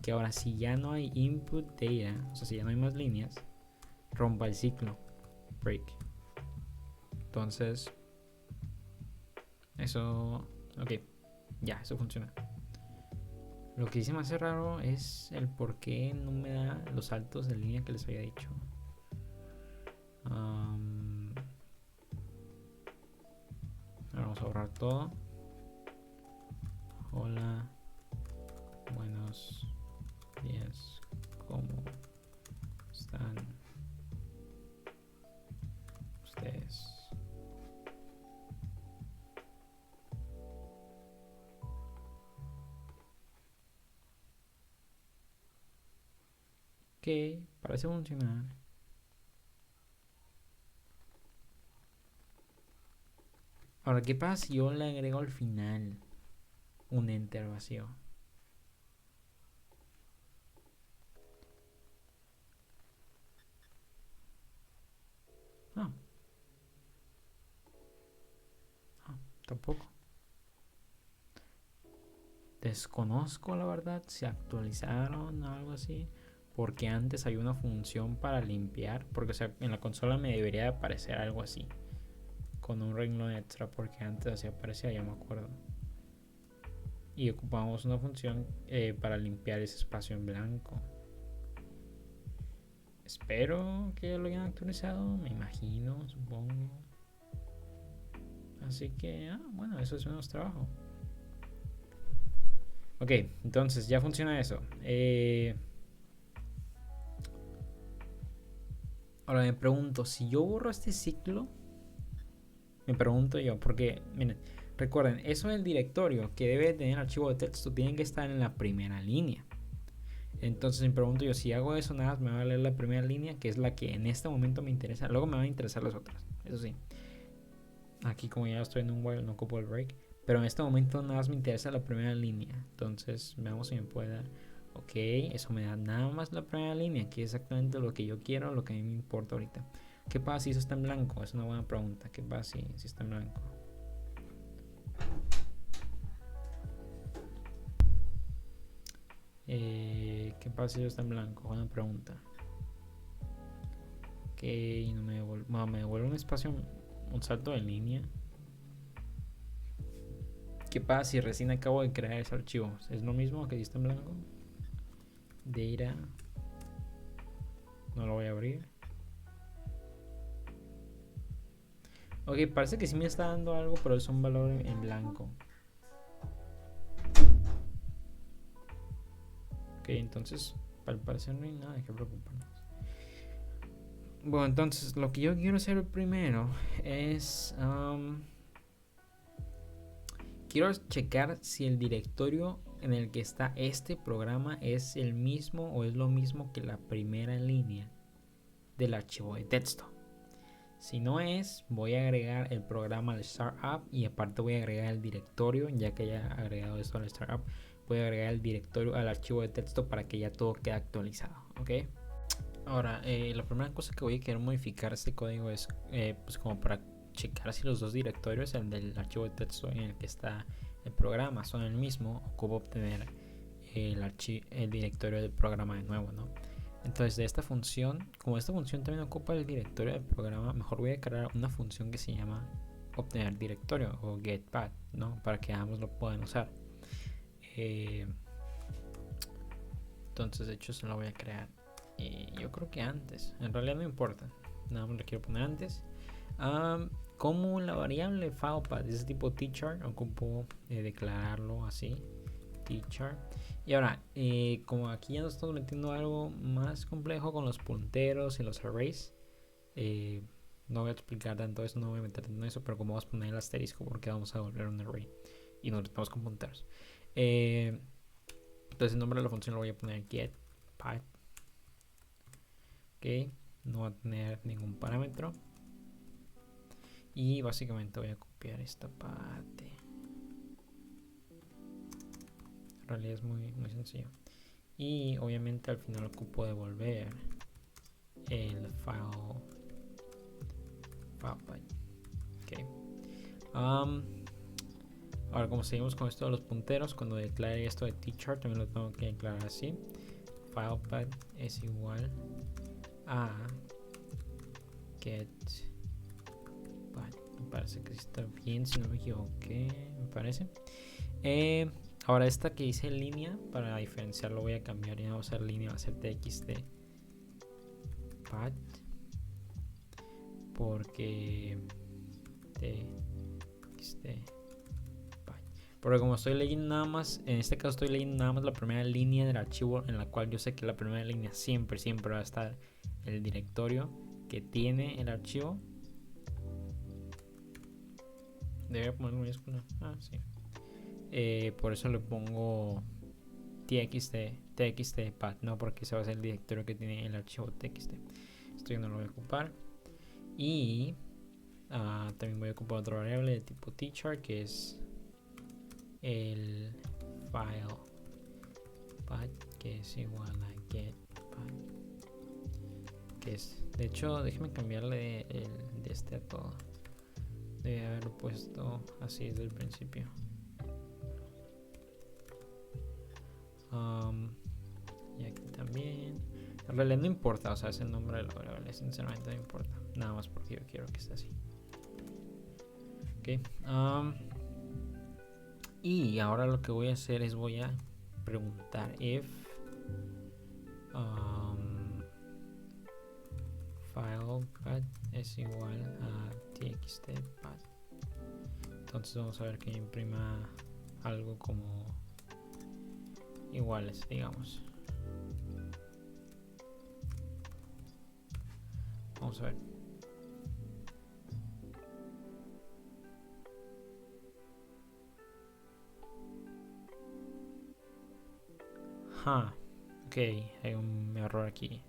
que ahora si ya no hay input data, o sea, si ya no hay más líneas, rompa el ciclo, break. Entonces eso, ok, ya, eso funciona. Lo que sí me hace raro es el por qué no me da los saltos de línea que les había dicho. Ahora vamos a borrar todo. Hola, buenos días, ¿cómo están ustedes? Que parece funcionar. Ahora, ¿qué pasa si yo le agrego al final un enter vacío? No, tampoco. Desconozco la verdad si actualizaron o algo así, porque antes había una función para limpiar, porque o sea, en la consola me debería aparecer algo así con un renglón extra, porque antes así aparecía, ya me acuerdo, y ocupamos una función para limpiar ese espacio en blanco. Espero que lo hayan actualizado, me imagino, supongo. Así que bueno, eso es menos trabajo. Ok, entonces ya funciona eso. Ahora me pregunto, si yo borro este ciclo, me pregunto yo, porque miren, recuerden, eso del directorio que debe tener archivo de texto tiene que estar en la primera línea. Entonces me pregunto yo, si hago eso, nada más me va a leer la primera línea, que es la que en este momento me interesa. Luego me van a interesar las otras, eso sí. Aquí como ya estoy en un while no ocupo el break. Pero en este momento nada más me interesa la primera línea. Entonces veamos si me puede dar. Ok, eso me da nada más la primera línea, que es exactamente lo que yo quiero, lo que a mí me importa ahorita. ¿Qué pasa si eso está en blanco? Es una buena pregunta. ¿Qué pasa si está en blanco? ¿Qué pasa si eso está en blanco? Buena pregunta. Ok, no me devuelve, bueno, me devuelve un espacio, un salto de línea. ¿Qué pasa si recién acabo de crear ese archivo? ¿Es lo mismo que si está en blanco? Data. No lo voy a abrir. Ok, parece que sí me está dando algo, pero es un valor en blanco. Ok, entonces, al parecer no hay nada de que preocuparnos. Bueno, entonces lo que yo quiero hacer primero es... quiero checar si el directorio en el que está este programa es el mismo o es lo mismo que la primera línea del archivo de texto. Si no es, voy a agregar el programa al startup y aparte voy a agregar el directorio, ya que haya agregado esto al startup, voy a agregar el directorio al archivo de texto para que ya todo quede actualizado, ¿ok? Ahora, la primera cosa que voy a querer modificar este código es pues como para checar si los dos directorios, el del archivo de texto en el que está el programa, son el mismo. Ocupo obtener el directorio del programa de nuevo, ¿no? Entonces de esta función, como esta función también ocupa el directorio del programa, mejor voy a crear una función que se llama obtener directorio o getPath, ¿no? Para que ambos lo puedan usar. Entonces de hecho se lo voy a crear. Yo creo que antes, en realidad no importa, nada más lo quiero poner antes. Como la variable filepath es tipo tchar, ocupo declararlo así, tchar. Y ahora, como aquí ya nos estamos metiendo algo más complejo con los punteros y los arrays, no voy a explicar tanto eso, no voy a meter tanto en eso, pero como vamos a poner el asterisco porque vamos a volver un array y nos estamos con punteros. Entonces el nombre de la función lo voy a poner getPath. Ok, no va a tener ningún parámetro. Y básicamente voy a copiar esta parte. En realidad es muy sencillo. Y obviamente al final ocupo devolver el filepath. Ok. Ahora como seguimos con esto de los punteros, cuando declare esto de tchar también lo tengo que declarar así. Filepath es igual a getPath. Me parece que está bien, si no me equivoqué, me parece. Ahora esta que hice en línea, para diferenciarlo voy a cambiar, ya no va a ser línea, va a ser txt path, porque txt path, porque como estoy leyendo nada más, en este caso estoy leyendo nada más la primera línea del archivo, en la cual yo sé que la primera línea siempre va a estar el directorio que tiene el archivo. Debería poner mayúscula, sí. Por eso le pongo txt path, no porque ese va a ser el directorio que tiene el archivo txt. Esto yo no lo voy a ocupar. Y también voy a ocupar otra variable de tipo tchar, que es el file path, que es igual a getPath, que es, de hecho déjeme cambiarle de este a todo. Debe haberlo puesto así desde el principio. Y aquí también. En realidad no importa, o sea, es el nombre de la variable, sinceramente no importa. Nada más porque yo quiero que esté así. Ok. Y ahora lo que voy a hacer es voy a preguntar if filepath es igual a txtpath. Entonces vamos a ver que imprima algo como iguales, digamos. Vamos a ver. Ok, hay un error aquí.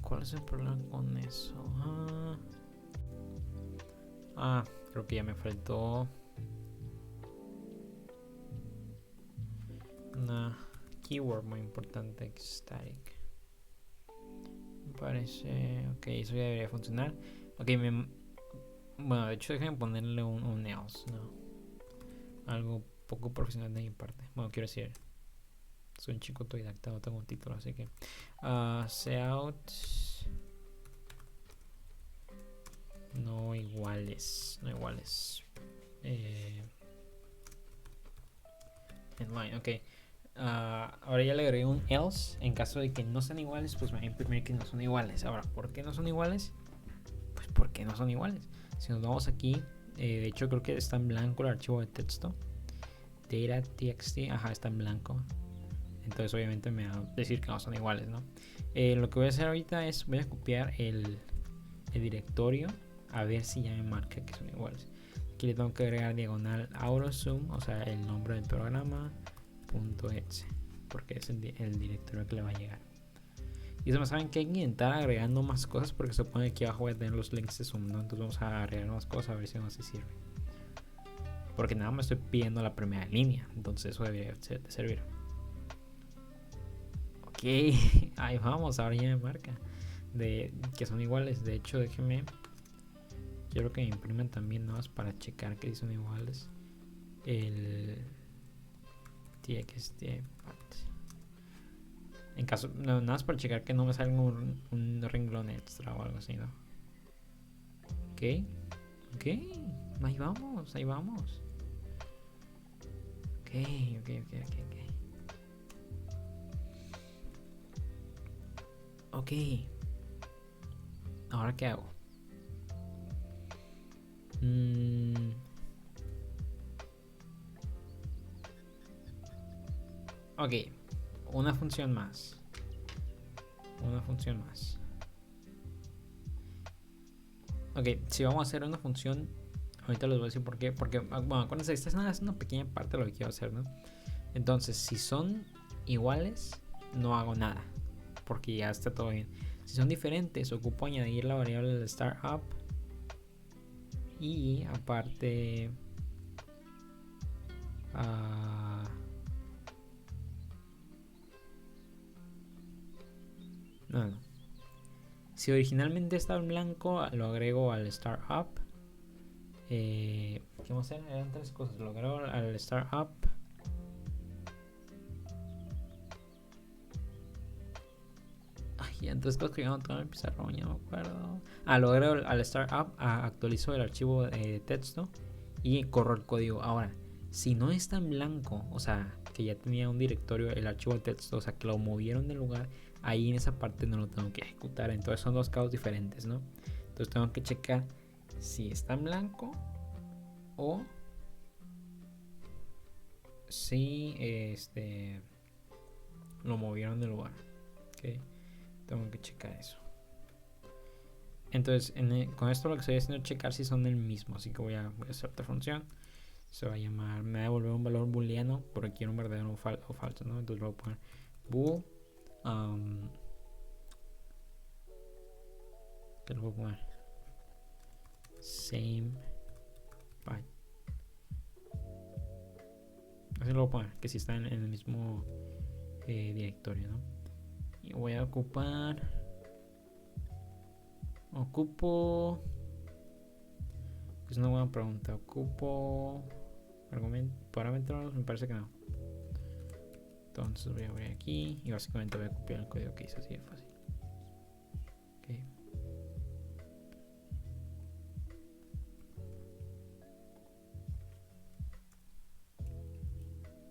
¿Cuál es el problema con eso? Creo que ya me faltó una keyword muy importante, static. Me parece... Ok, eso ya debería funcionar. Ok, bueno, de hecho déjenme ponerle un else, ¿no? Algo poco profesional de mi parte. Bueno, quiero decir, soy un chico autodidacta, no tengo un título, así que... Seout... No iguales. Inline, ok. Ahora ya le agregué un else. En caso de que no sean iguales, pues me va a imprimir que no son iguales. Ahora, ¿por qué no son iguales? Pues porque no son iguales. Si nos vamos aquí, de hecho creo que está en blanco el archivo de texto. Data.txt, está en blanco. Entonces obviamente me va a decir que no son iguales, ¿no? Lo que voy a hacer ahorita es, voy a copiar el directorio a ver si ya me marca que son iguales. Aquí le tengo que agregar diagonal AutoZoom, o sea, el nombre del programa, .exe, porque es el directorio que le va a llegar. Y eso me saben que hay que intentar agregando más cosas, porque se supone que aquí abajo voy a tener los links de Zoom, ¿no? Entonces vamos a agregar más cosas a ver si no se sirve. Porque nada más estoy pidiendo la primera línea, entonces eso debería de servir. Ok, ahí vamos, ahora ya me marca de que son iguales. De hecho, quiero que me impriman también nuevas para checar que son iguales. El txt en caso, no, nada más para checar que no me salga un renglón extra o algo así, ¿no? Ok, ahí vamos. Ok, ahora qué hago. Ok, una función más. Ok, si vamos a hacer una función, ahorita les voy a decir por qué. Porque, bueno, acuérdense, esta es una pequeña parte de lo que quiero hacer, ¿no? Entonces, si son iguales, no hago nada, porque ya está todo bien. Si son diferentes, ocupo añadir la variable del startup. Y aparte... no. Si originalmente estaba en blanco, lo agrego al startup. ¿Qué vamos a hacer? Eran tres cosas. Lo agrego al startup. Eran tres cosas que yo no tengo en el pizarrón, ya me acuerdo. Lo agrego al startup, actualizo el archivo de texto y corro el código. Ahora, si no está en blanco, o sea, que ya tenía un directorio el archivo de texto, o sea, que lo movieron del lugar, ahí en esa parte no lo tengo que ejecutar. Entonces son dos casos diferentes, ¿no? Entonces tengo que checar si está en blanco o si lo movieron del lugar. Okay. Tengo que checar eso. Entonces con esto lo que estoy haciendo es checar si son el mismo. Así que voy a hacer otra función. Se va a llamar, me va a devolver un valor booleano porque quiero un verdadero o falso, ¿no? Entonces voy a poner bool. ¿Qué le voy a poner? Same byte. Así lo voy a poner, que si está en el mismo directorio, ¿no? Y voy a ocupo es una buena pregunta. Ocupo parámetros, me parece que no. Entonces voy a abrir aquí y básicamente voy a copiar el código que hice, así de fácil. Okay.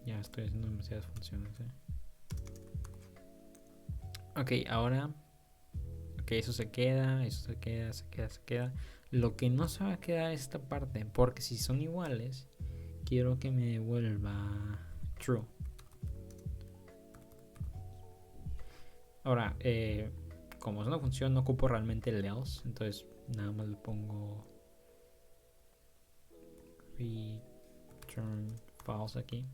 Ya estoy haciendo demasiadas funciones, Ok, ahora eso se queda. Lo que no se va a quedar es esta parte, porque si son iguales, quiero que me devuelva true. Ahora, como es una función, no ocupo realmente el else, entonces nada más le pongo return false aquí.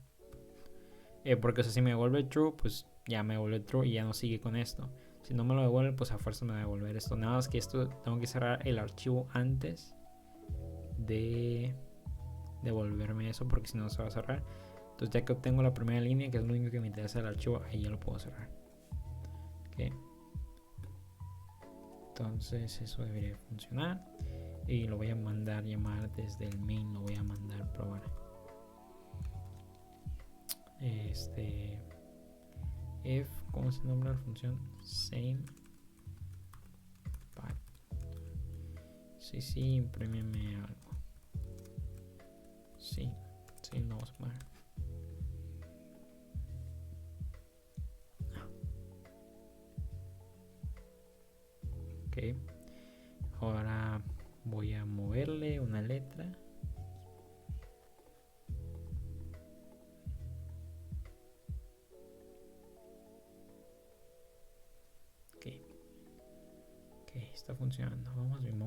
Porque si me devuelve true, pues ya me devuelve true y ya no sigue con esto. Si no me lo devuelve, pues a fuerza me va a devolver esto. Nada más que esto tengo que cerrar el archivo antes de devolverme eso, porque si no se va a cerrar. Entonces ya que obtengo la primera línea, que es lo único que me interesa del archivo, ahí ya lo puedo cerrar. Ok. Entonces eso debería funcionar. Y lo voy a mandar llamar desde el main. Lo voy a mandar probar. If, ¿cómo se nombra la función? Same. Path. Sí, imprímeme algo. Sí, no vamos a poner. Ok. Ahora voy a moverle una letra. Ok, está funcionando. Vamos bien.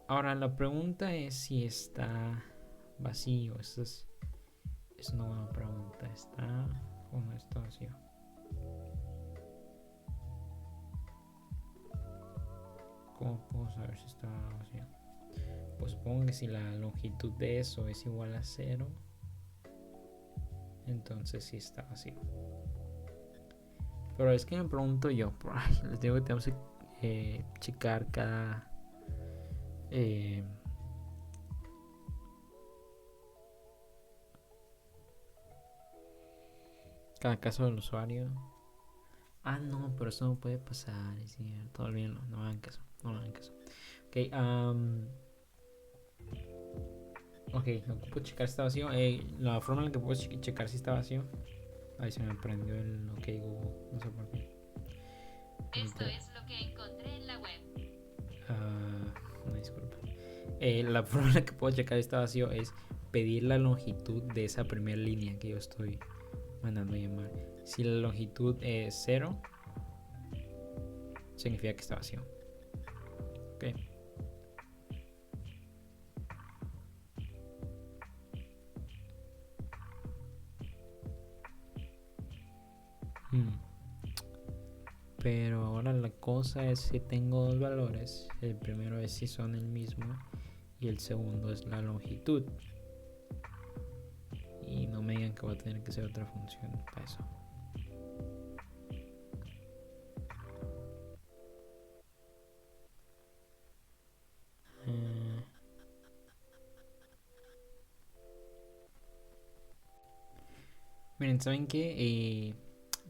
Ahora la pregunta es si está vacío. Es una buena pregunta. ¿Está o no está vacío? ¿Cómo puedo saber si está vacío? Pues supongo que si la longitud de eso es igual a 0, entonces sí está vacío. Pero es que me pregunto yo, les digo que tenemos que checar cada caso del usuario. No, pero eso no puede pasar, es cierto. Olvídenlo, no hagan caso. Ok, ok, no ocupo checar si está vacío. La forma en la que puedo checar si está vacío. Ahí se me prendió el OK Google, no sé por qué. Esto es lo que encontré en la web. Una disculpa. La forma en la que puedo checar si está vacío es pedir la longitud de esa primera línea que yo estoy mandando a llamar. Si la longitud es 0, significa que está vacío. Ok. Pero ahora la cosa es si tengo dos valores. El primero es si son el mismo y el segundo es la longitud. Y no me digan que va a tener que ser otra función para eso. Miren, ¿saben qué?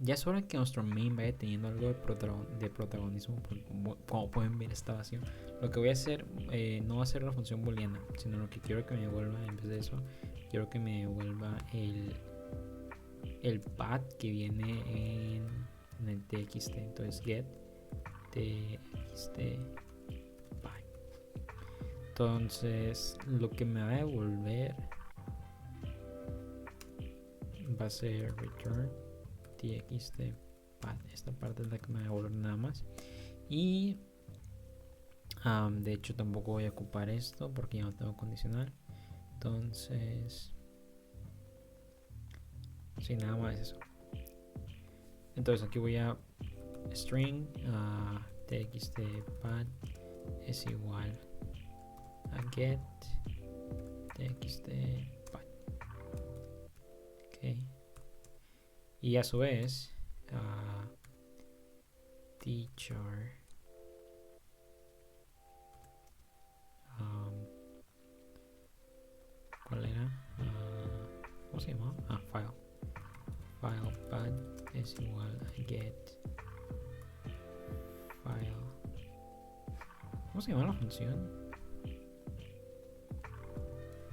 Ya es hora que nuestro main vaya teniendo algo de protagonismo. Como pueden ver, está vacío. Lo que voy a hacer, no va a ser la función booleana, sino lo que quiero que me devuelva en vez de eso, quiero que me devuelva el path que viene en el txt. Entonces, get txt path. Entonces, lo que me va a devolver va a ser return txt path. Esta parte es la que me va a devolver nada más. Y de hecho tampoco voy a ocupar esto porque ya no tengo condicional. Entonces, sí, nada más eso. Entonces aquí voy a string txt path es igual a get txt path. Ok. Y a su vez teacher ¿cuál era? ¿Cómo se llama? File path es igual a get file. ¿Cómo se llama la función?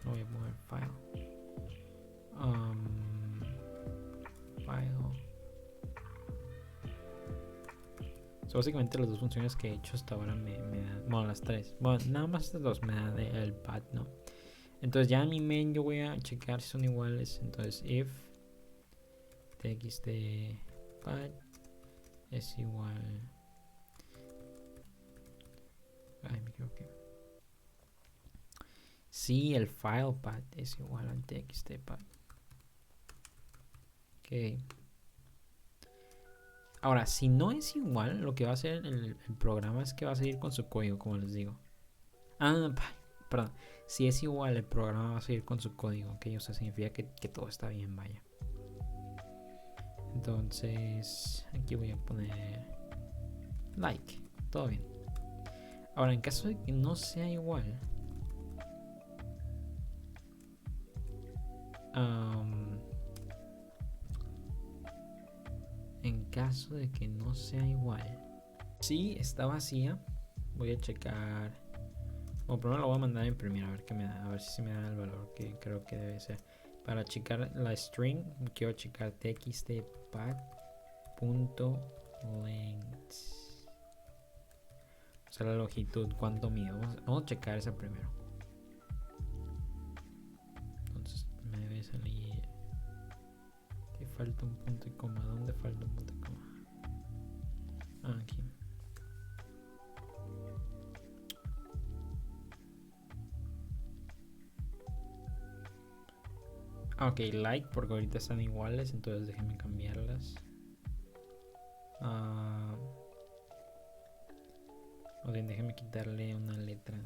No voy a poner file. File. So, básicamente las dos funciones que he hecho hasta ahora me dan, bueno, las tres, bueno, nada más estas dos me dan el path, ¿no? Entonces ya en mi main yo voy a checar si son iguales. Entonces if txt path es igual, me equivoqué. Sí, el file path es igual al txt path. Ok. Ahora, si no es igual, lo que va a hacer el programa es que va a seguir con su código, como les digo. Perdón. Si es igual, el programa va a seguir con su código, ¿ok? O sea, significa que todo está bien, vaya. Entonces, aquí voy a poner like, todo bien. Ahora, en caso de que no sea igual, en caso de que no sea igual, si está vacía, voy a checar. Bueno, primero lo voy a mandar a imprimir a ver qué me da, a ver si me da el valor que creo que debe ser. Para checar la string, quiero checar txtpath.length. O sea, la longitud, cuánto mide. Vamos a checar esa primero. Entonces me debe salir que falta un punto y coma. ¿Dónde falta un punto y coma? Aquí. Ok, like, porque ahorita están iguales, entonces déjenme cambiarlas. O bien, déjenme quitarle una letra.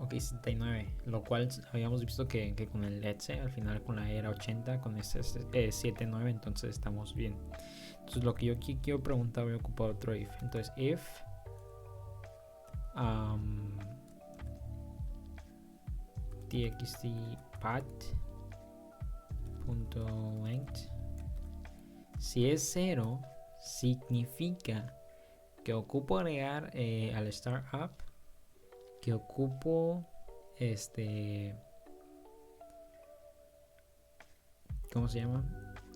Ok, 69, lo cual habíamos visto que con el Etse, al final con la era 80, con este 79, entonces estamos bien. Entonces lo que yo aquí quiero preguntar, voy a ocupar otro if. Entonces if txtpath.length, si es 0, significa que ocupo agregar al startup, que ocupo ¿cómo se llama?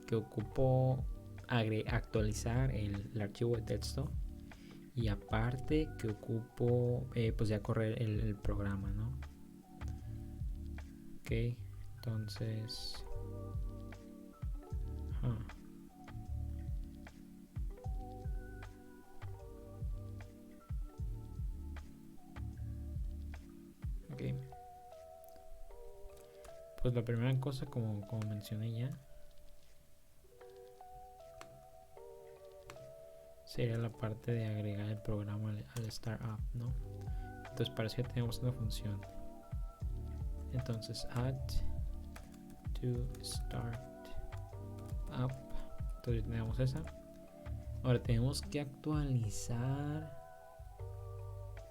Que ocupo actualizar el archivo de texto, y aparte que ocupo pues ya correr el programa, ¿no? Ok, entonces ok, pues la primera cosa, como mencioné ya, sería la parte de agregar el programa al startup, ¿no? Entonces para eso ya tenemos una función. Entonces add to start up. Entonces tenemos esa. Ahora tenemos que actualizar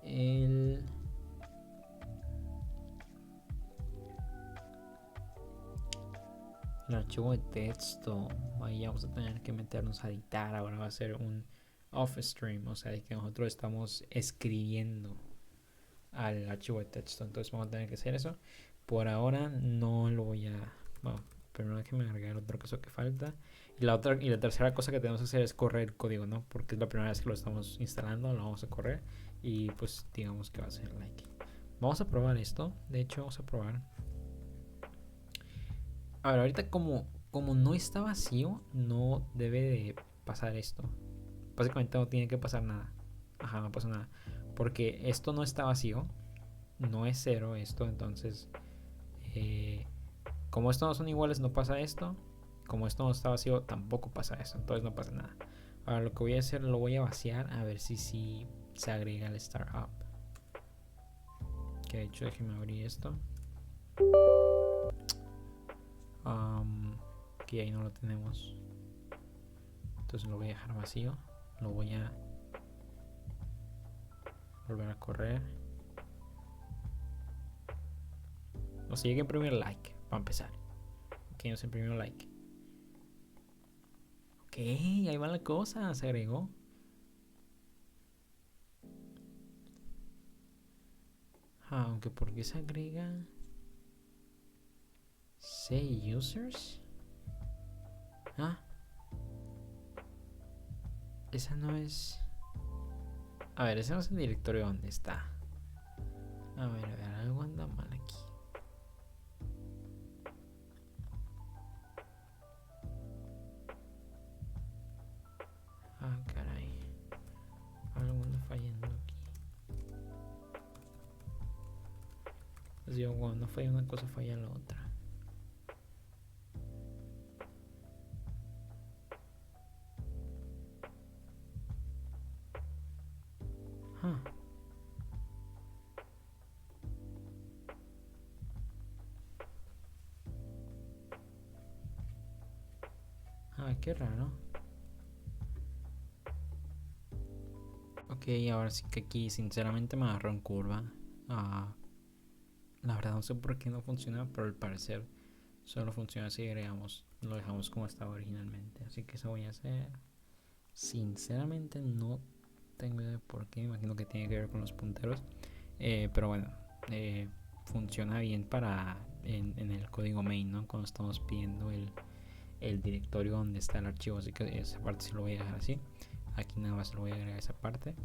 el archivo de texto. Ahí vamos a tener que meternos a editar. Ahora va a ser un off stream, o sea, de que nosotros estamos escribiendo al archivo de texto. Entonces vamos a tener que hacer eso. Por ahora no lo voy a... Bueno, primero déjenme agregar otra cosa que falta. Y la tercera cosa que tenemos que hacer es correr el código, ¿no? Porque es la primera vez que lo estamos instalando, lo vamos a correr. Y pues digamos que va a ser like. Vamos a probar esto. De hecho, vamos a probar. A ver, ahorita como no está vacío, no debe de pasar esto. Básicamente no tiene que pasar nada. Ajá, no pasa nada. Porque esto no está vacío. No es 0 esto, entonces como estos no son iguales, no pasa esto. Como esto no está vacío, tampoco pasa eso. Entonces no pasa nada. Ahora lo que voy a hacer, lo voy a vaciar a ver si se agrega el startup. Que de hecho, déjenme abrir esto. Que ahí no lo tenemos. Entonces lo voy a dejar vacío. Lo voy a volver a correr. No se llegue a imprimir like, para empezar. Ok, no se imprimió like. Ok, ahí va la cosa, se agregó. Aunque ¿por qué se agrega? Say users. Esa no es... A ver, ese no es el directorio donde está. A ver, algo anda mal aquí. Caray. Algo anda fallando aquí. Pues digo, cuando no falla una cosa, falla la otra. Ah. Qué raro. Ok, ahora sí que aquí sinceramente me agarró en curva. La verdad no sé por qué no funciona, pero al parecer solo funciona si agregamos, lo dejamos como estaba originalmente. Así que eso voy a hacer. Sinceramente no tengo idea de por qué. Me imagino que tiene que ver con los punteros. Pero bueno, funciona bien para en el código main, ¿no? Cuando estamos pidiendo el directorio donde está el archivo. Así que esa parte sí lo voy a dejar así. Aquí nada más lo voy a agregar esa parte.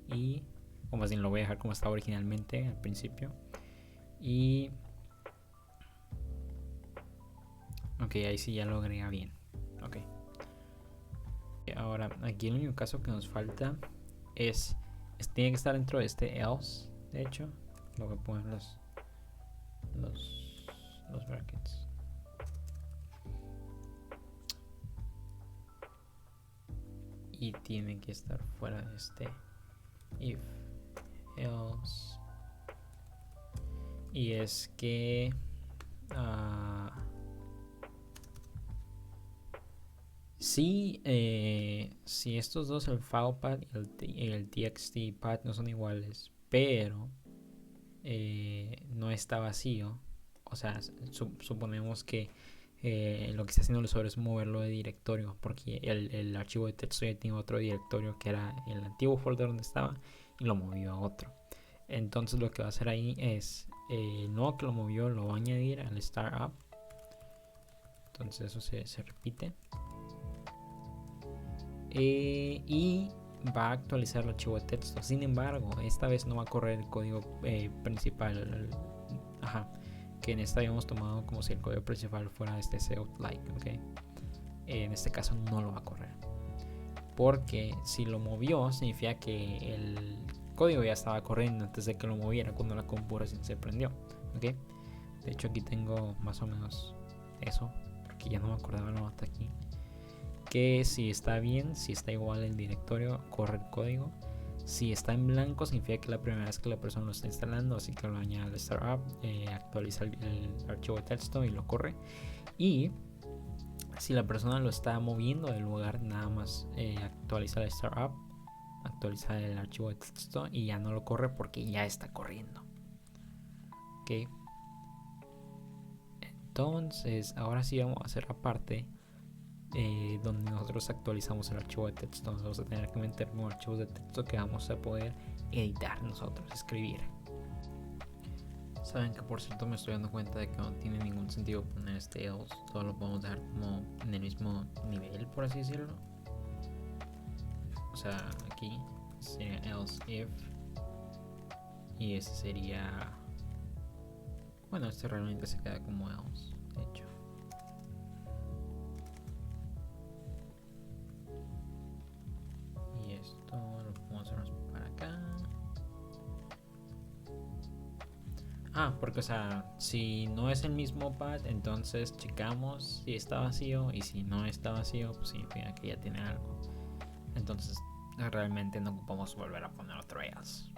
Y, o más bien lo voy a dejar como estaba originalmente al principio. Y ok, ahí sí ya lo agrega bien. Ok. Ahora, aquí el único caso que nos falta tiene que estar dentro de este else. De hecho, lo voy a poner los brackets. Y tiene que estar fuera de este if else. Y es que si estos dos, el filepad y el txtpad, no son iguales, pero no está vacío, o sea, suponemos que lo que está haciendo el usuario es moverlo de directorio, porque el archivo de texto ya tiene otro directorio que era el antiguo folder donde estaba y lo movió a otro. Entonces lo que va a hacer ahí es no que lo movió, lo va a añadir al startup. Entonces eso se repite. Y va a actualizar el archivo de texto. Sin embargo, esta vez no va a correr el código principal. Que en esta habíamos tomado como si el código principal fuera este setup like, ¿ok? En este caso no lo va a correr. Porque si lo movió, significa que el código ya estaba corriendo antes de que lo moviera cuando la computación se prendió, ¿ok? De hecho aquí tengo más o menos eso, porque ya no me acordaba la nota aquí. Que si está bien, si está igual el directorio, corre el código. Si está en blanco, significa que la primera vez que la persona lo está instalando, así que lo añade al startup, actualiza el archivo de texto y lo corre. Y si la persona lo está moviendo del lugar, nada más actualiza el startup, actualiza el archivo de texto y ya no lo corre porque ya está corriendo. Ok. Entonces, ahora sí vamos a hacer la parte donde nosotros actualizamos el archivo de texto. Vamos a tener que meter nuevos archivos de texto que vamos a poder editar nosotros, escribir. Saben que por cierto me estoy dando cuenta de que no tiene ningún sentido poner este else, solo lo podemos dejar como en el mismo nivel, por así decirlo. O sea, aquí sería else if, y ese sería, bueno, este realmente se queda como else, de hecho. Y esto lo podemos hacer para acá. Porque o sea, si no es el mismo pad, entonces checamos si está vacío, y si no está vacío, pues significa que ya tiene algo. Entonces realmente no ocupamos volver a poner otro else.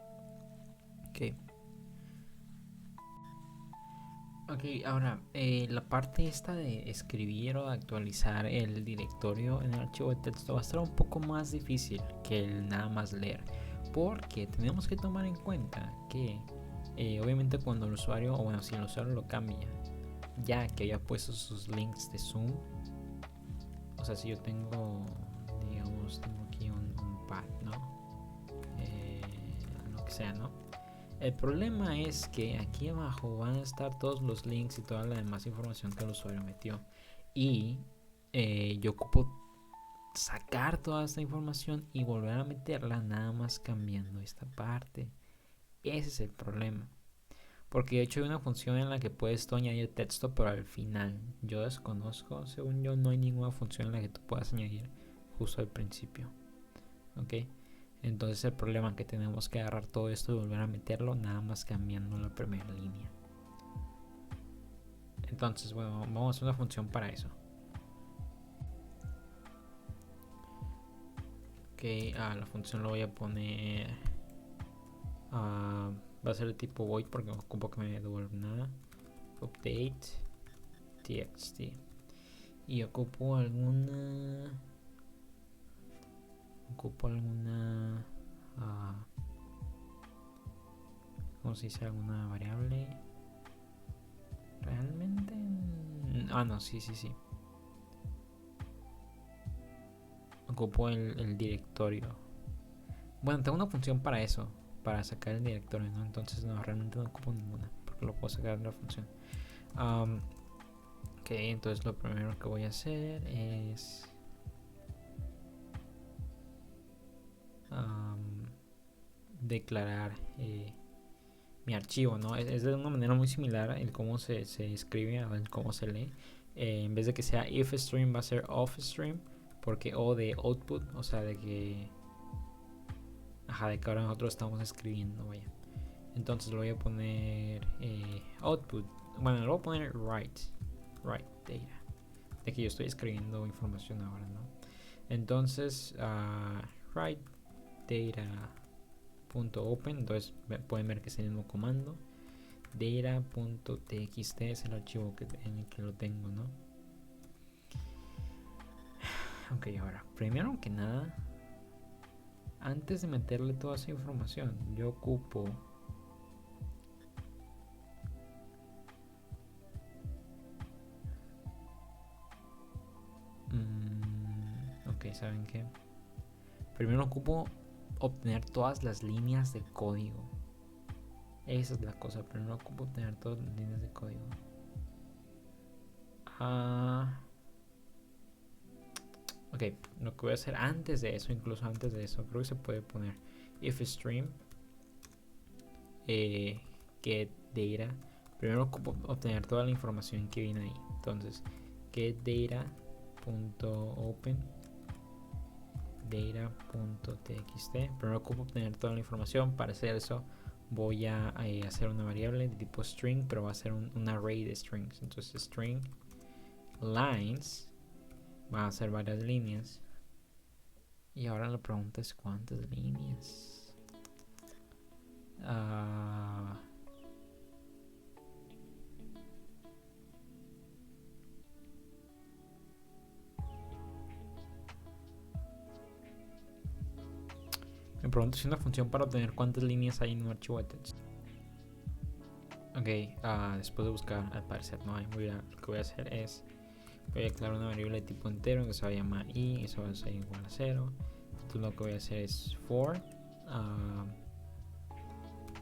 Ok, ahora la parte esta de escribir o de actualizar el directorio en el archivo de texto va a estar un poco más difícil que el nada más leer, porque tenemos que tomar en cuenta que obviamente cuando el usuario, o bueno, si el usuario lo cambia, ya que haya puesto sus links de Zoom, o sea, si yo tengo, digamos, tengo aquí un pad, ¿no? Lo que sea, ¿no? El problema es que aquí abajo van a estar todos los links y toda la demás información que el usuario metió. Y yo ocupo sacar toda esta información y volver a meterla nada más cambiando esta parte. Ese es el problema. Porque de hecho hay una función en la que puedes tú añadir texto, pero al final. Yo desconozco, según yo, no hay ninguna función en la que tú puedas añadir justo al principio. ¿Ok? Entonces el problema es que tenemos que agarrar todo esto y volver a meterlo nada más cambiando la primera línea. Entonces, bueno, vamos a hacer una función para eso. Ok, la función lo voy a poner... va a ser de tipo void porque ocupo que me devuelva nada. Update txt. Y ocupo alguna... ¿cómo se dice? Alguna variable. Realmente... no, sí. Ocupo el directorio. Bueno, tengo una función para eso, para sacar el directorio, ¿no? Entonces no, realmente no ocupo ninguna, porque lo puedo sacar de la función. Ok, entonces lo primero que voy a hacer es declarar mi archivo, ¿no? Es de una manera muy similar el cómo se escribe a el cómo se lee. En vez de que sea if stream va a ser off stream, porque o de output, o sea, de que de que ahora nosotros estamos escribiendo, vaya. Entonces lo voy a poner output. Bueno, lo voy a poner write data, de que yo estoy escribiendo información ahora, ¿no? Entonces write data.open, entonces pueden ver que es el mismo comando. Data.txt es el archivo en el que lo tengo, ¿no? Ok, ahora, primero que nada, antes de meterle toda esa información, yo ocupo ok, ¿saben qué? Primero ocupo obtener todas las líneas de código. Esa es la cosa, primero ocupo obtener todas las líneas de código. Ok, lo que voy a hacer antes de eso, incluso antes de eso, creo que se puede poner if stream get data. Primero ocupo obtener toda la información que viene ahí. Entonces, get data.open data.txt. Primero ocupo obtener toda la información. Para hacer eso voy a hacer una variable de tipo string, pero va a ser un array de strings. Entonces string lines va a ser varias líneas. Y ahora la pregunta es ¿cuántas líneas? Me pregunto si una función para obtener cuántas líneas hay en un archivo de texto. Ok, después de buscar, al parecer no hay. Lo que voy a hacer es voy a declarar una variable de tipo entero que se va a llamar i, eso va a ser igual a 0. Entonces lo que voy a hacer es for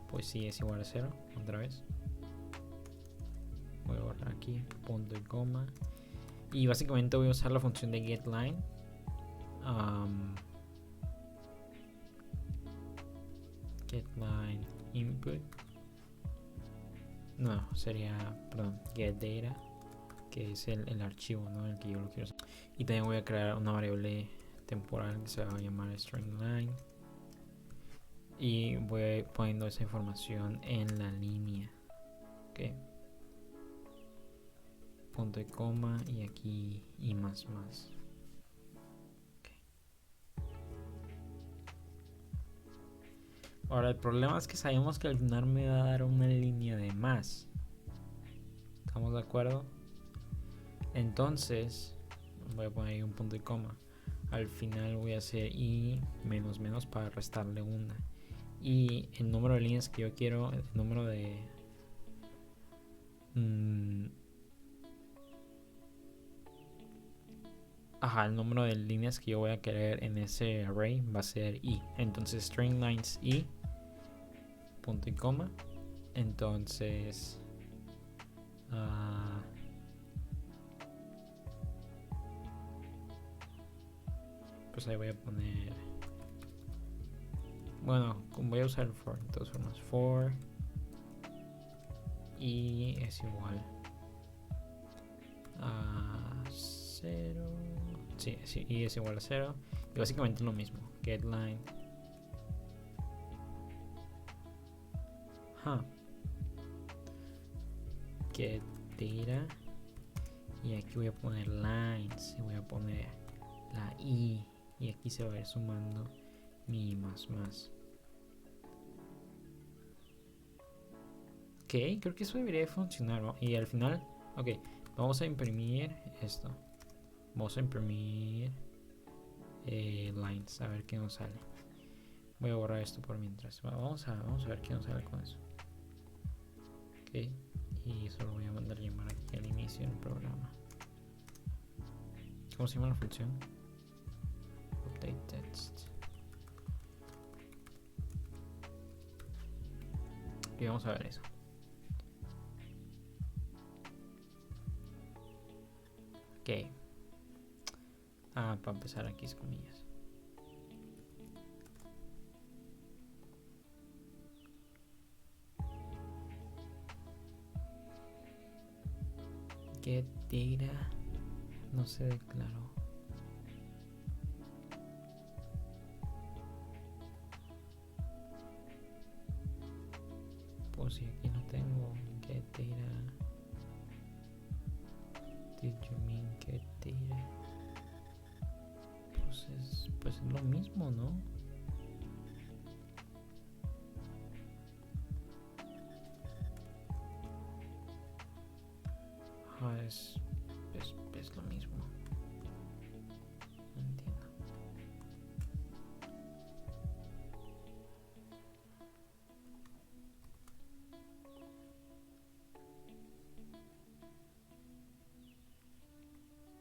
pues sí es igual a 0 otra vez. Voy a borrar aquí punto y coma, y básicamente voy a usar la función de getLine. GetLine input, no, sería, perdón, getData, que es el archivo, ¿no? El que yo lo quiero hacer. Y también voy a crear una variable temporal que se va a llamar stringLine, y voy poniendo esa información en la línea. Ok, punto y coma, y aquí y más. Okay. Ahora el problema es que sabemos que al final me va a dar una línea de más. ¿Estamos de acuerdo? Entonces voy a poner ahí un punto y coma. Al final voy a hacer i menos para restarle una. Y el número de líneas que yo quiero, el número de el número de líneas que yo voy a querer en ese array va a ser i. Entonces string lines i punto y coma. Entonces pues ahí voy a poner, bueno, voy a usar el for, de todas formas, for y es igual a 0. Sí, y es igual a 0. Y básicamente lo mismo. GetLine. Get data. Y aquí voy a poner lines y voy a poner la i, y aquí se va a ir sumando mi más. Ok, creo que eso debería funcionar, ¿no? Y al final, ok, vamos a imprimir esto. Vamos a imprimir lines, a ver qué nos sale. Voy a borrar esto por mientras. Vamos a ver qué nos sale con eso. Ok, y eso lo voy a mandar a llamar aquí al inicio del programa. ¿Cómo se llama la función? Update text. Y vamos a ver eso. Ok. Para empezar aquí es comillas. Get data no se declaró. Pues si aquí no tengo get data. Did you mean get data? Pues es lo mismo, ¿no? Es lo mismo. No entiendo.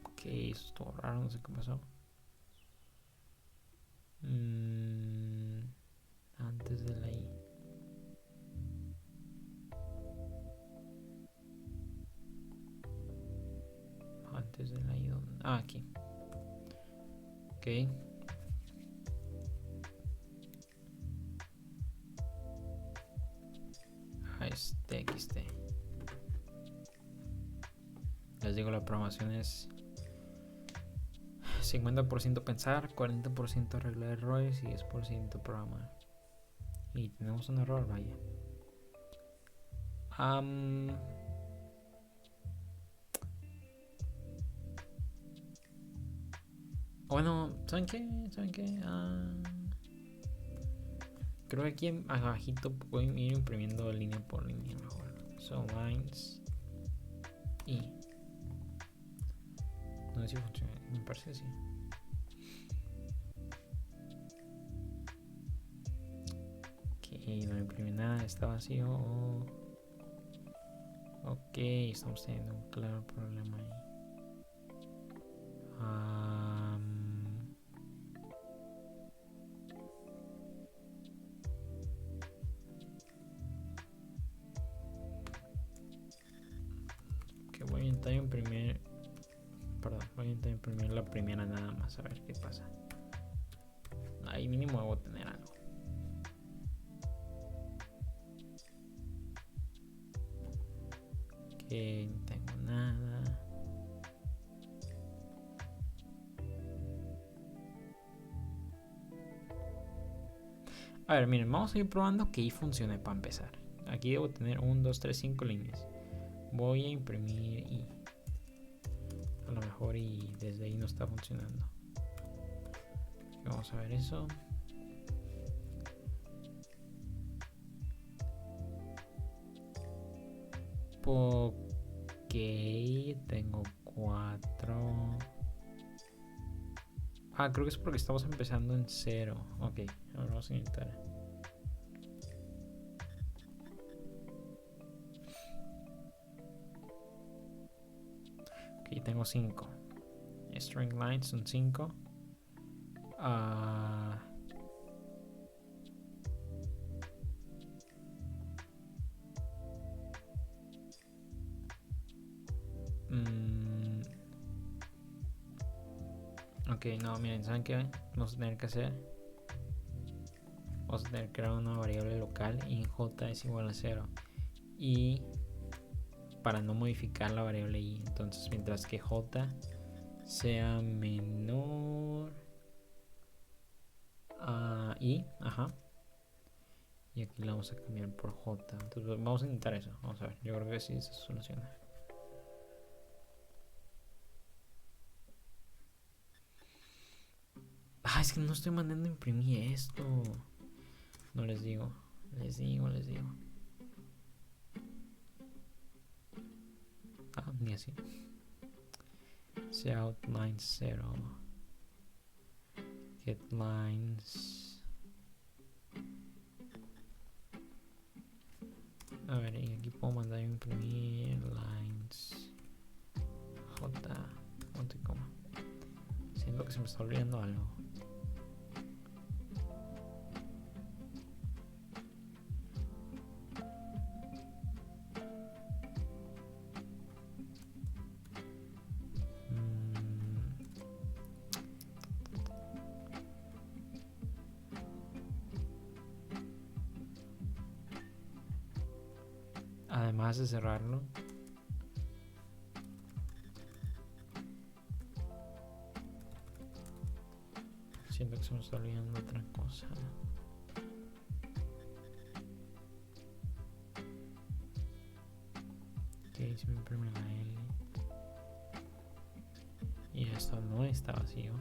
Ok, eso estuvo raro, no sé qué pasó. Antes de la I. Antes de la I. Aquí. Ok. TXT. Les digo, la programación es 50% pensar, 40% arreglar errores y 10% programar. Y tenemos un error, vaya. Bueno, ¿saben qué? Creo que aquí abajito puedo ir imprimiendo línea por línea mejor. So lines y no sé si funciona, me parece que sí. Ok, no imprimí nada, está vacío. Ok, estamos teniendo un claro problema ahí. Voy a intentar imprimir. Voy a intentar imprimir la primera nada más, a ver qué pasa. Ahí mínimo debo tener algo. Que no tengo nada. A ver, miren, vamos a ir probando que ahí funcione para empezar. Aquí debo tener 1, 2, 3, 5 líneas. Voy a imprimir y a lo mejor y desde ahí no está funcionando. Vamos a ver eso. Ok, tengo 4. Creo que es porque estamos empezando en 0. Ok, ahora vamos a intentar. Ok, tengo 5. String lines son 5. Ok, no, miren, ¿saben qué vamos a tener que hacer? Vamos a tener que crear una variable local y j es igual a 0. Y para no modificar la variable i, entonces mientras que j sea menor a i, y aquí la vamos a cambiar por j. Entonces vamos a intentar eso, vamos a ver, yo creo que sí se soluciona. es que no estoy mandando a imprimir esto. No les digo. Les digo. Ah, ni así. Sea outline 0. Get lines. A ver, y aquí puedo mandar a imprimir lines. J. Punto y coma. Siento que se me está olvidando algo. Además de cerrarlo, siento que se me está olvidando otra cosa. Ok, se me imprime la L. Y esto no está vacío.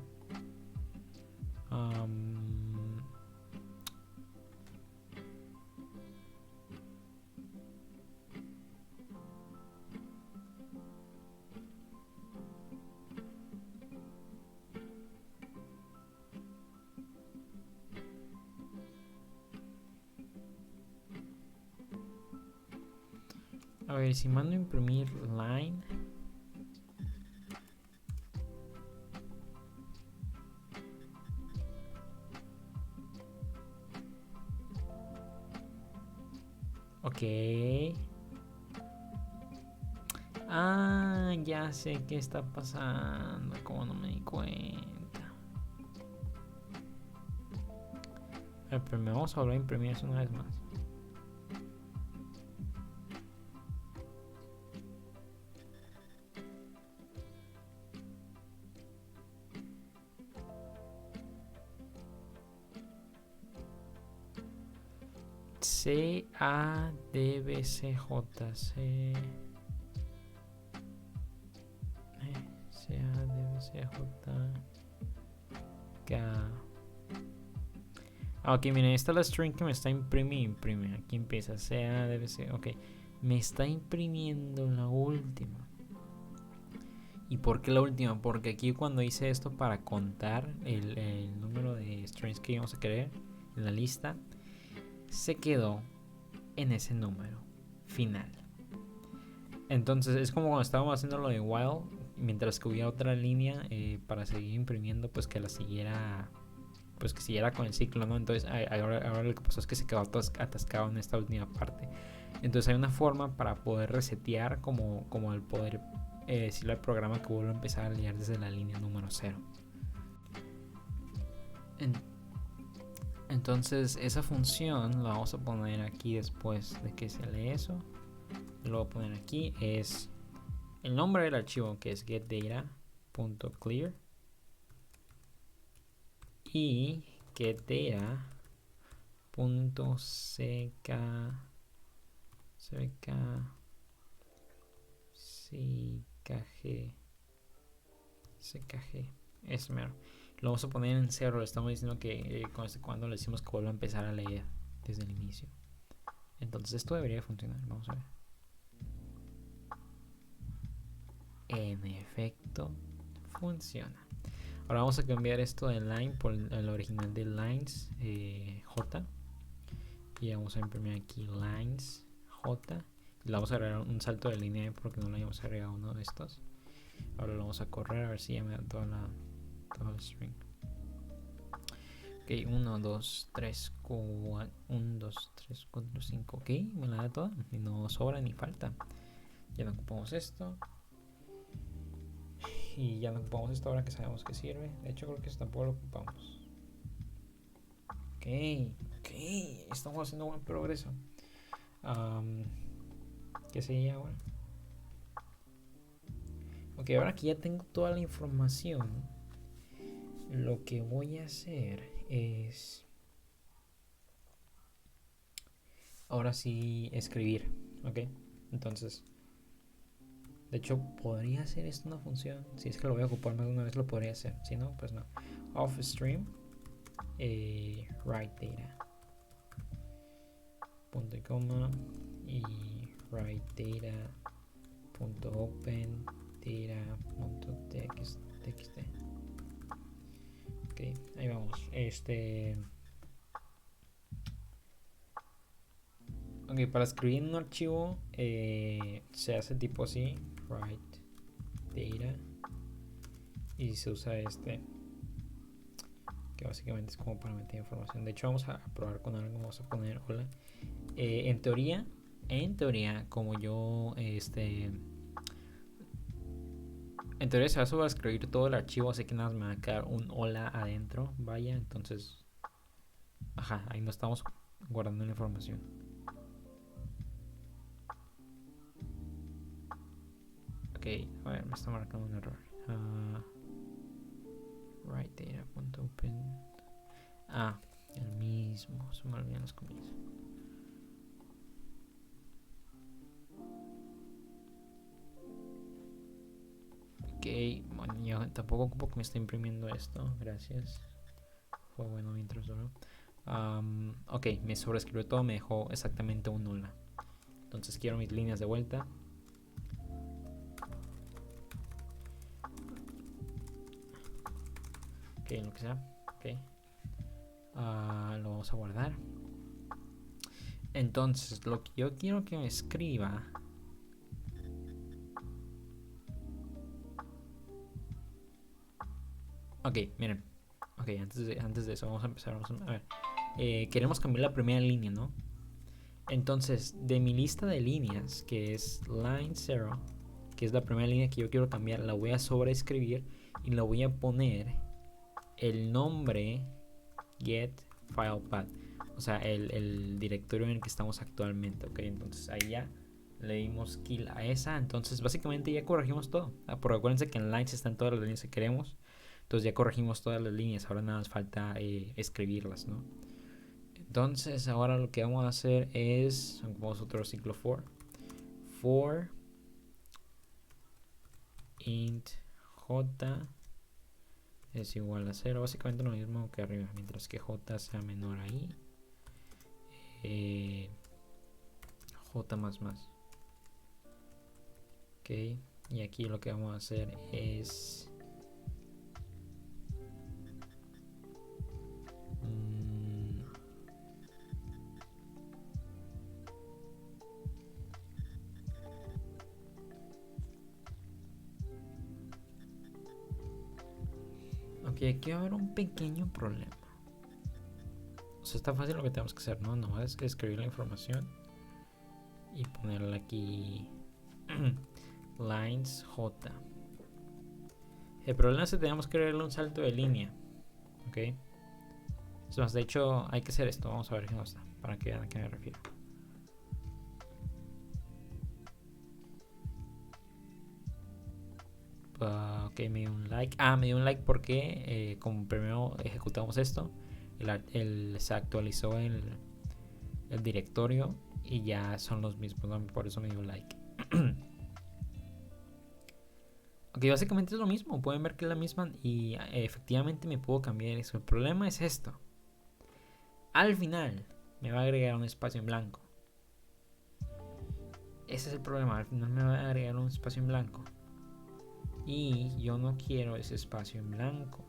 A ver, si mando a imprimir line. Ok. Ah, ya sé qué está pasando. Como no me di cuenta. A ver, pero me vamos a volver a imprimir eso una vez más. C-A-D-B-C-J. C-A-D-B-C-J-K. Ok, miren, esta es la string que me está imprime. Aquí empieza. C-A-D-B-C. Ok, me está imprimiendo la última. ¿Y por qué la última? Porque aquí cuando hice esto para contar el número de strings que íbamos a querer en la lista, se quedó en ese número final. Entonces es como cuando estábamos haciendo lo de while, mientras que hubiera otra línea para seguir imprimiendo, pues que la siguiera, pues que siguiera con el ciclo, ¿no? Entonces ahora lo que pasó es que se quedó atascado en esta última parte. Entonces hay una forma para poder resetear, como el poder decirle al programa que vuelva a empezar a leer desde la línea número 0. Entonces esa función la vamos a poner aquí después de que se lee eso. Lo voy a poner aquí. Es el nombre del archivo, que es getData.clear, y getData.ckg es mero. Lo vamos a poner en 0. Le estamos diciendo que con este comando le decimos que vuelva a empezar a leer desde el inicio. Entonces esto debería funcionar. Vamos a ver. En efecto, funciona. Ahora vamos a cambiar esto de line por el original de lines J. Y vamos a imprimir aquí lines J. Le vamos a agregar un salto de línea porque no le habíamos agregado uno de estos. Ahora lo vamos a correr a ver si ya me da toda la string. Ok, 1, 2, 3, 4, 1, 2, 3, 4, 5. Ok, me la da toda. Y no sobra ni falta. Ya no ocupamos esto. Y ya no ocupamos esto ahora que sabemos que sirve. De hecho, creo que esto tampoco lo ocupamos. Ok, estamos haciendo buen progreso. ¿Qué sería ahora? Ok, ahora que ya tengo toda la información, lo que voy a hacer es ahora sí escribir. Ok, entonces, de hecho, podría hacer esto una función. Si es que lo voy a ocupar más de una vez, lo podría hacer. Si no, pues no. Off stream. write data punto y coma y write data punto open data punto txt. Ok, ahí vamos. Ok, para escribir un archivo se hace tipo así, write data, y se usa que básicamente es como para meter información. De hecho, vamos a probar con algo. Vamos a poner hola. En teoría, como yo en teoría se va a sobreescribir todo el archivo, así que nada más me va a quedar un hola adentro. Vaya, entonces, ajá, ahí no estamos guardando la información. Ok, a ver, me está marcando un error. Write data.open. El mismo, se me olvidan las comillas. Ok, bueno, yo tampoco ocupo que me esté imprimiendo esto, gracias. Fue bueno mientras duró. Ok, me sobreescribió todo, me dejó exactamente un hola. Entonces quiero mis líneas de vuelta. Ok, lo que sea. Ok. Lo vamos a guardar. Entonces, lo que yo quiero que me escriba. Ok, miren. Ok, antes de eso vamos a empezar. A ver. Queremos cambiar la primera línea, ¿no? Entonces, de mi lista de líneas, que es line 0, que es la primera línea que yo quiero cambiar, la voy a sobreescribir y la voy a poner el nombre get file path, o sea, el directorio en el que estamos actualmente. Ok, entonces ahí ya le dimos kill a esa. Entonces básicamente ya corregimos todo. Pero acuérdense que en lines están todas las líneas que queremos. Entonces ya corregimos todas las líneas. Ahora nada más falta escribirlas, ¿no? Entonces ahora lo que vamos a hacer es, ocupamos otro ciclo for int j es igual a 0, básicamente lo mismo que arriba, mientras que j sea menor a i, j más más. Ok, y aquí lo que vamos a hacer es ok, aquí va a haber un pequeño problema. O sea, está fácil lo que tenemos que hacer, ¿no? Nomás es que escribir la información y ponerla aquí lines j. El problema es que tenemos que crearle un salto de línea. Ok, es más, de hecho hay que hacer esto. Vamos a ver qué nos está, para que vean a qué me refiero. Ok, me dio un like. Me dio un like porque como primero ejecutamos esto, se actualizó el directorio y ya son los mismos, ¿no? Por eso me dio un like. Ok, básicamente es lo mismo. Pueden ver que es la misma y efectivamente me puedo cambiar eso. El problema es esto. Al final me va a agregar un espacio en blanco. Ese es el problema. Al final me va a agregar un espacio en blanco. Y yo no quiero ese espacio en blanco.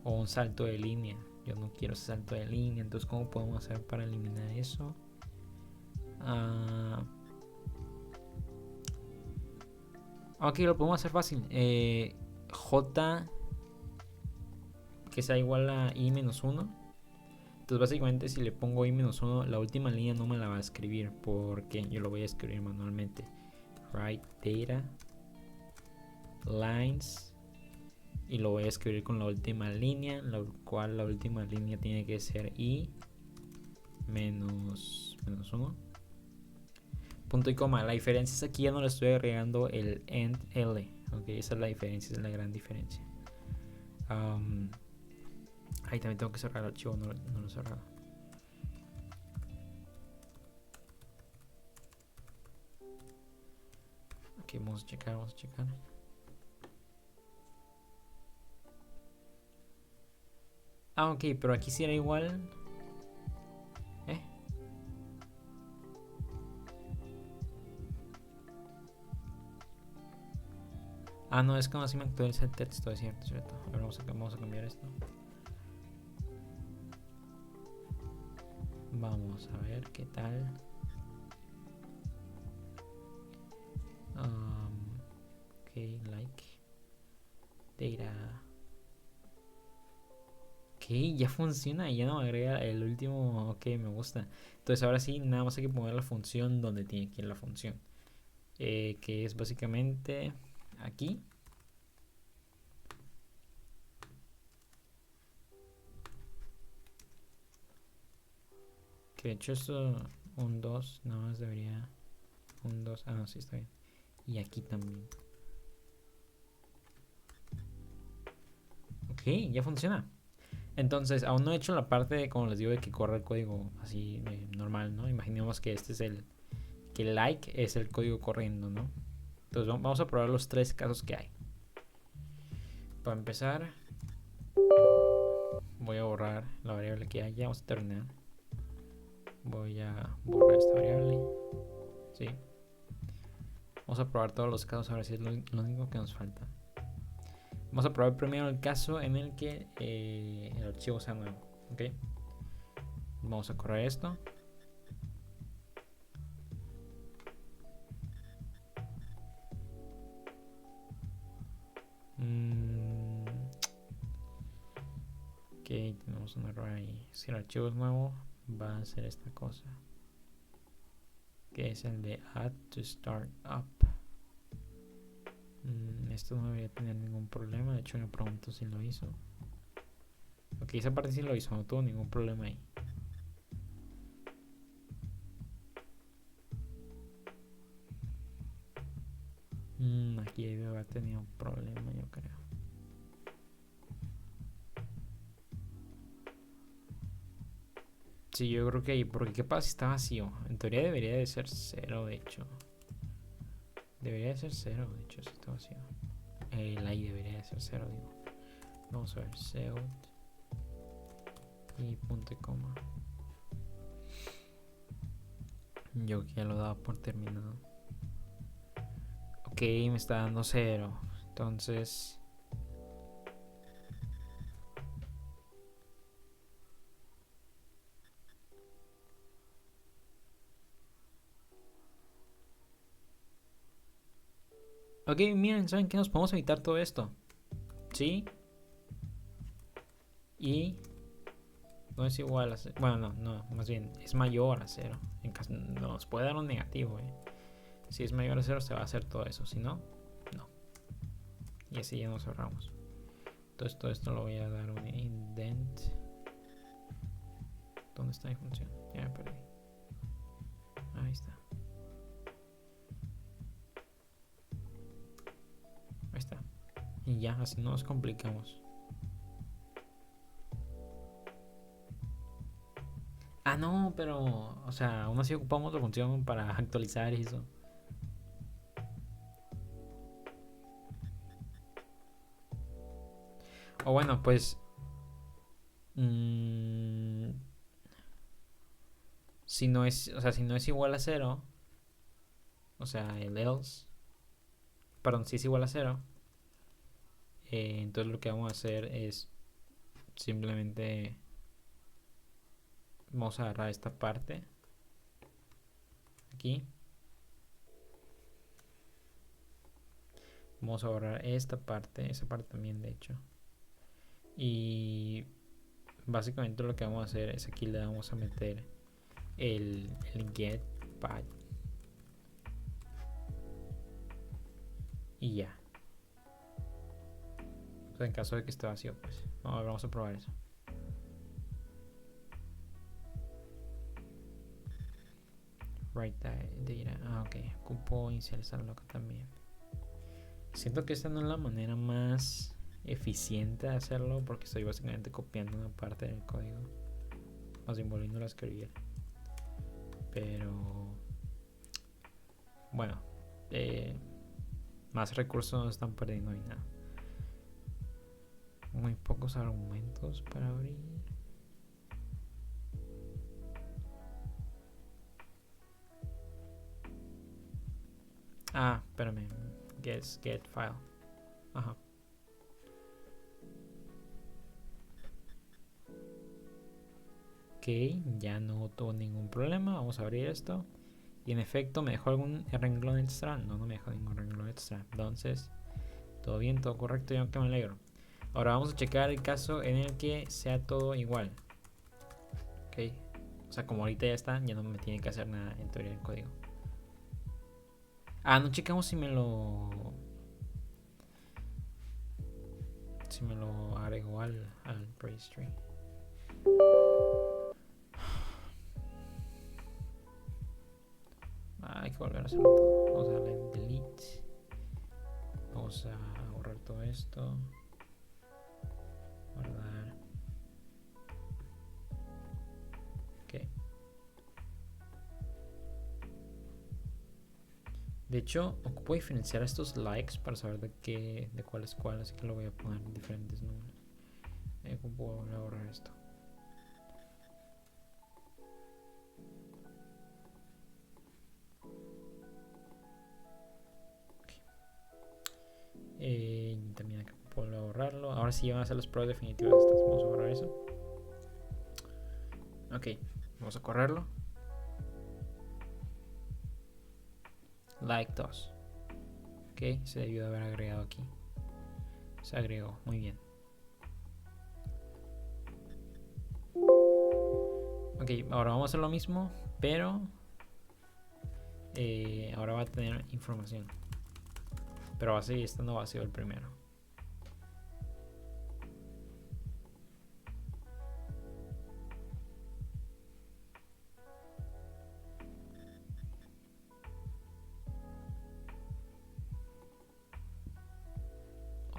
O un salto de línea. Yo no quiero ese salto de línea. Entonces, ¿cómo podemos hacer para eliminar eso? Ok, lo podemos hacer fácil. J que sea igual a i-1. Entonces básicamente si le pongo i-1, la última línea no me la va a escribir porque yo lo voy a escribir manualmente. Write data lines y lo voy a escribir con la última línea, lo cual la última línea tiene que ser i-1. Punto y coma. La diferencia es aquí ya no le estoy agregando el end l. Ok, esa es la diferencia, esa es la gran diferencia. Ahí también tengo que cerrar el archivo, no lo he cerrado. Ok, vamos a checar. Ah, ok, pero aquí sí era igual. ¿Eh? Ah, no, es como así me actualiza el texto, es cierto, es cierto. A ver, vamos a cambiar esto. Vamos a ver qué tal. Ok, like. Data. Ok, ya funciona. Ya no me agrega el último. Ok, me gusta. Entonces ahora sí, nada más hay que poner la función donde tiene que ir la función. Que es básicamente aquí. Que de hecho esto, un 2 nada más debería. Un 2 no, sí está bien. Y aquí también. Ok, ya funciona. Entonces, aún no he hecho la parte de, como les digo, de que corre el código así normal, ¿no? Imaginemos que este es que el like es el código corriendo, ¿no? Entonces vamos a probar los 3 casos que hay. Para empezar, voy a borrar la variable que hay. Ya vamos a terminar. Voy a borrar esta variable. Sí. Vamos a probar todos los casos, a ver si es lo único que nos falta. Vamos a probar primero el caso en el que el archivo sea nuevo. ¿Ok? Vamos a correr esto. Ok, tenemos un error ahí. Si el archivo es nuevo, va a hacer esta cosa. Que es el de add to start up. Esto no debería tener ningún problema. De hecho, me pregunto si lo hizo. Ok, esa parte sí lo hizo. No tuvo ningún problema ahí. Aquí debe haber tenido un problema, yo creo. Sí, yo creo que ahí. Porque qué pasa si está vacío. En teoría debería de ser 0, de hecho. Debería de ser 0, de hecho, si está vacío. El ahí debería de ser 0, digo. Vamos a ver. Seut. Y punto y coma. Yo que ya lo daba por terminado. Ok, me está dando 0. Entonces... Ok, miren, ¿saben qué? Nos podemos evitar todo esto. ¿Sí? Y... no es igual a 0. Bueno, no, más bien es mayor a 0. En caso, nos puede dar un negativo, Si es mayor a 0 se va a hacer todo eso. Si no, no. Y así ya nos ahorramos. Entonces todo esto lo voy a dar un indent. ¿Dónde está mi función? Ya me perdí. Ahí está. Ahí está. Y ya, así no nos complicamos. Ah, no, pero... o sea, aún así ocupamos la función para actualizar eso. O bueno, pues... si no es... o sea, si no es igual a 0... o sea, el else... perdón, si es igual a 0... entonces lo que vamos a hacer es... simplemente... vamos a agarrar esta parte. Aquí. Vamos a borrar esta parte. Esa parte también, de hecho. Y... básicamente lo que vamos a hacer es aquí le vamos a meter el get path. Y ya. O sea, en caso de que esté vacío, pues. Vamos a probar eso. Write data. Ah, ok. Ocupo inicializarlo acá también. Siento que esta no es la manera más eficiente de hacerlo porque estoy básicamente copiando una parte del código, más bien volviéndolo a escribir. Pero bueno, más recursos no están perdiendo ni nada. muy pocos argumentos para abrir. Espérame. Get file. Ajá. Ok, ya no tuvo ningún problema. Vamos a abrir esto. Y en efecto, ¿me dejó algún renglón extra? No me dejó ningún renglón extra. Entonces, todo bien, todo correcto, yo que me alegro. Ahora vamos a checar el caso en el que sea todo igual. Ok. O sea, como ahorita ya está, ya no me tiene que hacer nada en teoría del código. No checamos si me lo agregó al registry. Hay que volver a hacerlo todo. Vamos a darle delete. Vamos a borrar todo esto. Guardar. Ok. De hecho, ocupo diferenciar estos likes para saber de cuál es cuál, así que lo voy a poner en diferentes números. Ocupo volver a borrar esto. También acá puedo borrarlo. Ahora sí van a ser las pruebas definitivas de estas. Vamos a borrar eso. Ok, vamos a correrlo. Like 2. Ok, se debió de haber agregado aquí. Se agregó, muy bien. Ok, ahora vamos a hacer lo mismo, pero ahora va a tener información. Pero va a seguir estando vacío el primero.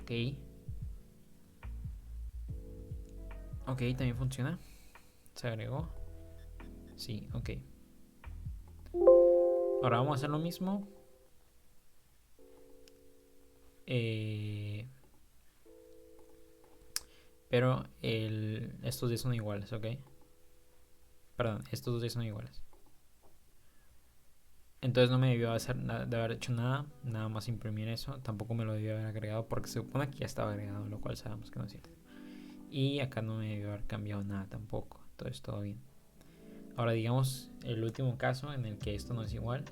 Ok. Ok, también funciona. Se agregó. Sí, ok. Ahora vamos a hacer lo mismo. Pero estos 10 son iguales, ok. Perdón, estos dos 10 son iguales. Entonces no me debió de haber hecho nada más imprimir eso. Tampoco me lo debió haber agregado porque se supone que ya estaba agregado, lo cual sabemos que no es cierto. Y acá no me debió haber cambiado nada tampoco. Entonces todo bien. Ahora digamos el último caso en el que esto no es igual.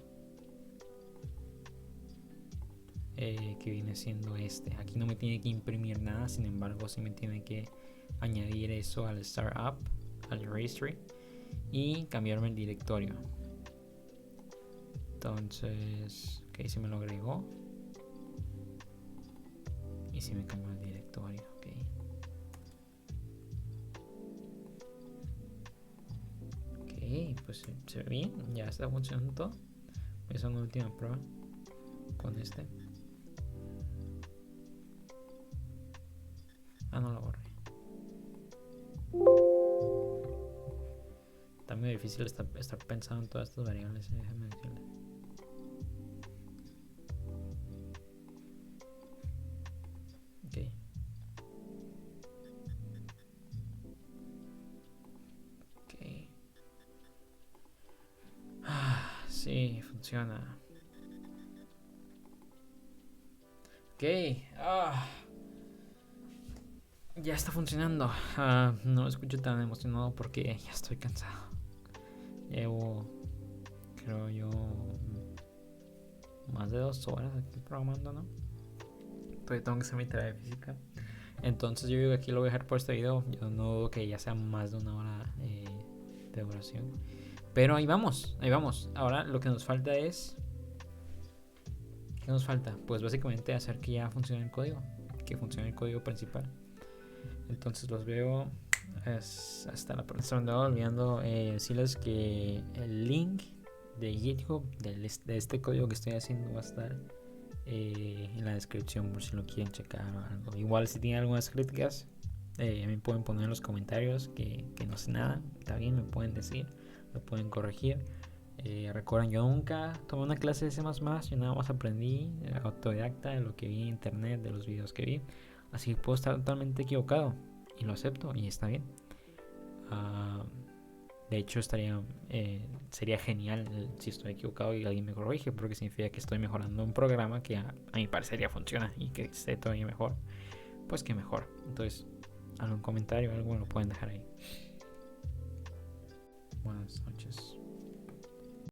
Que viene siendo este. Aquí no me tiene que imprimir nada, sin embargo sí me tiene que añadir eso al startup, al registry, y cambiarme el directorio. Entonces, ok, se me lo agregó y se me cambió el directorio. Ok, pues se ve bien, ya está funcionando todo. Voy a hacer una última prueba con este. No lo borré. Está muy difícil estar pensando en todas estas variables, déjame decirle. Ok. Ok. Sí, funciona. Ok. Ya está funcionando. No lo escucho tan emocionado porque ya estoy cansado. Llevo, creo yo, más de 2 horas aquí programando, ¿no? Todavía tengo que hacer mi tarea de física. Entonces yo digo que aquí lo voy a dejar por este video. Yo no dudo que ya sea más de 1 hora de duración. Pero ahí vamos, ahí vamos. Ahora lo que nos falta es... ¿Qué nos falta? Pues básicamente hacer que ya funcione el código. Que funcione el código principal. Entonces los veo hasta la próxima. Me estaba olvidando decirles que el link de GitHub de este código que estoy haciendo va a estar en la descripción por si lo quieren checar o algo. Igual si tienen algunas críticas me pueden poner en los comentarios que no sé nada. Está bien, me pueden decir, lo pueden corregir. Recuerden, yo nunca tomé una clase de C++, yo nada más aprendí autodidacta de lo que vi en internet, de los videos que vi. Así que puedo estar totalmente equivocado y lo acepto y está bien. Ah, de hecho, sería genial si estoy equivocado y alguien me corrige, porque significa que estoy mejorando un programa que a mi parecer ya funciona y que esté todavía mejor. Pues que mejor. Entonces, algún comentario, algo lo pueden dejar ahí. Buenas noches.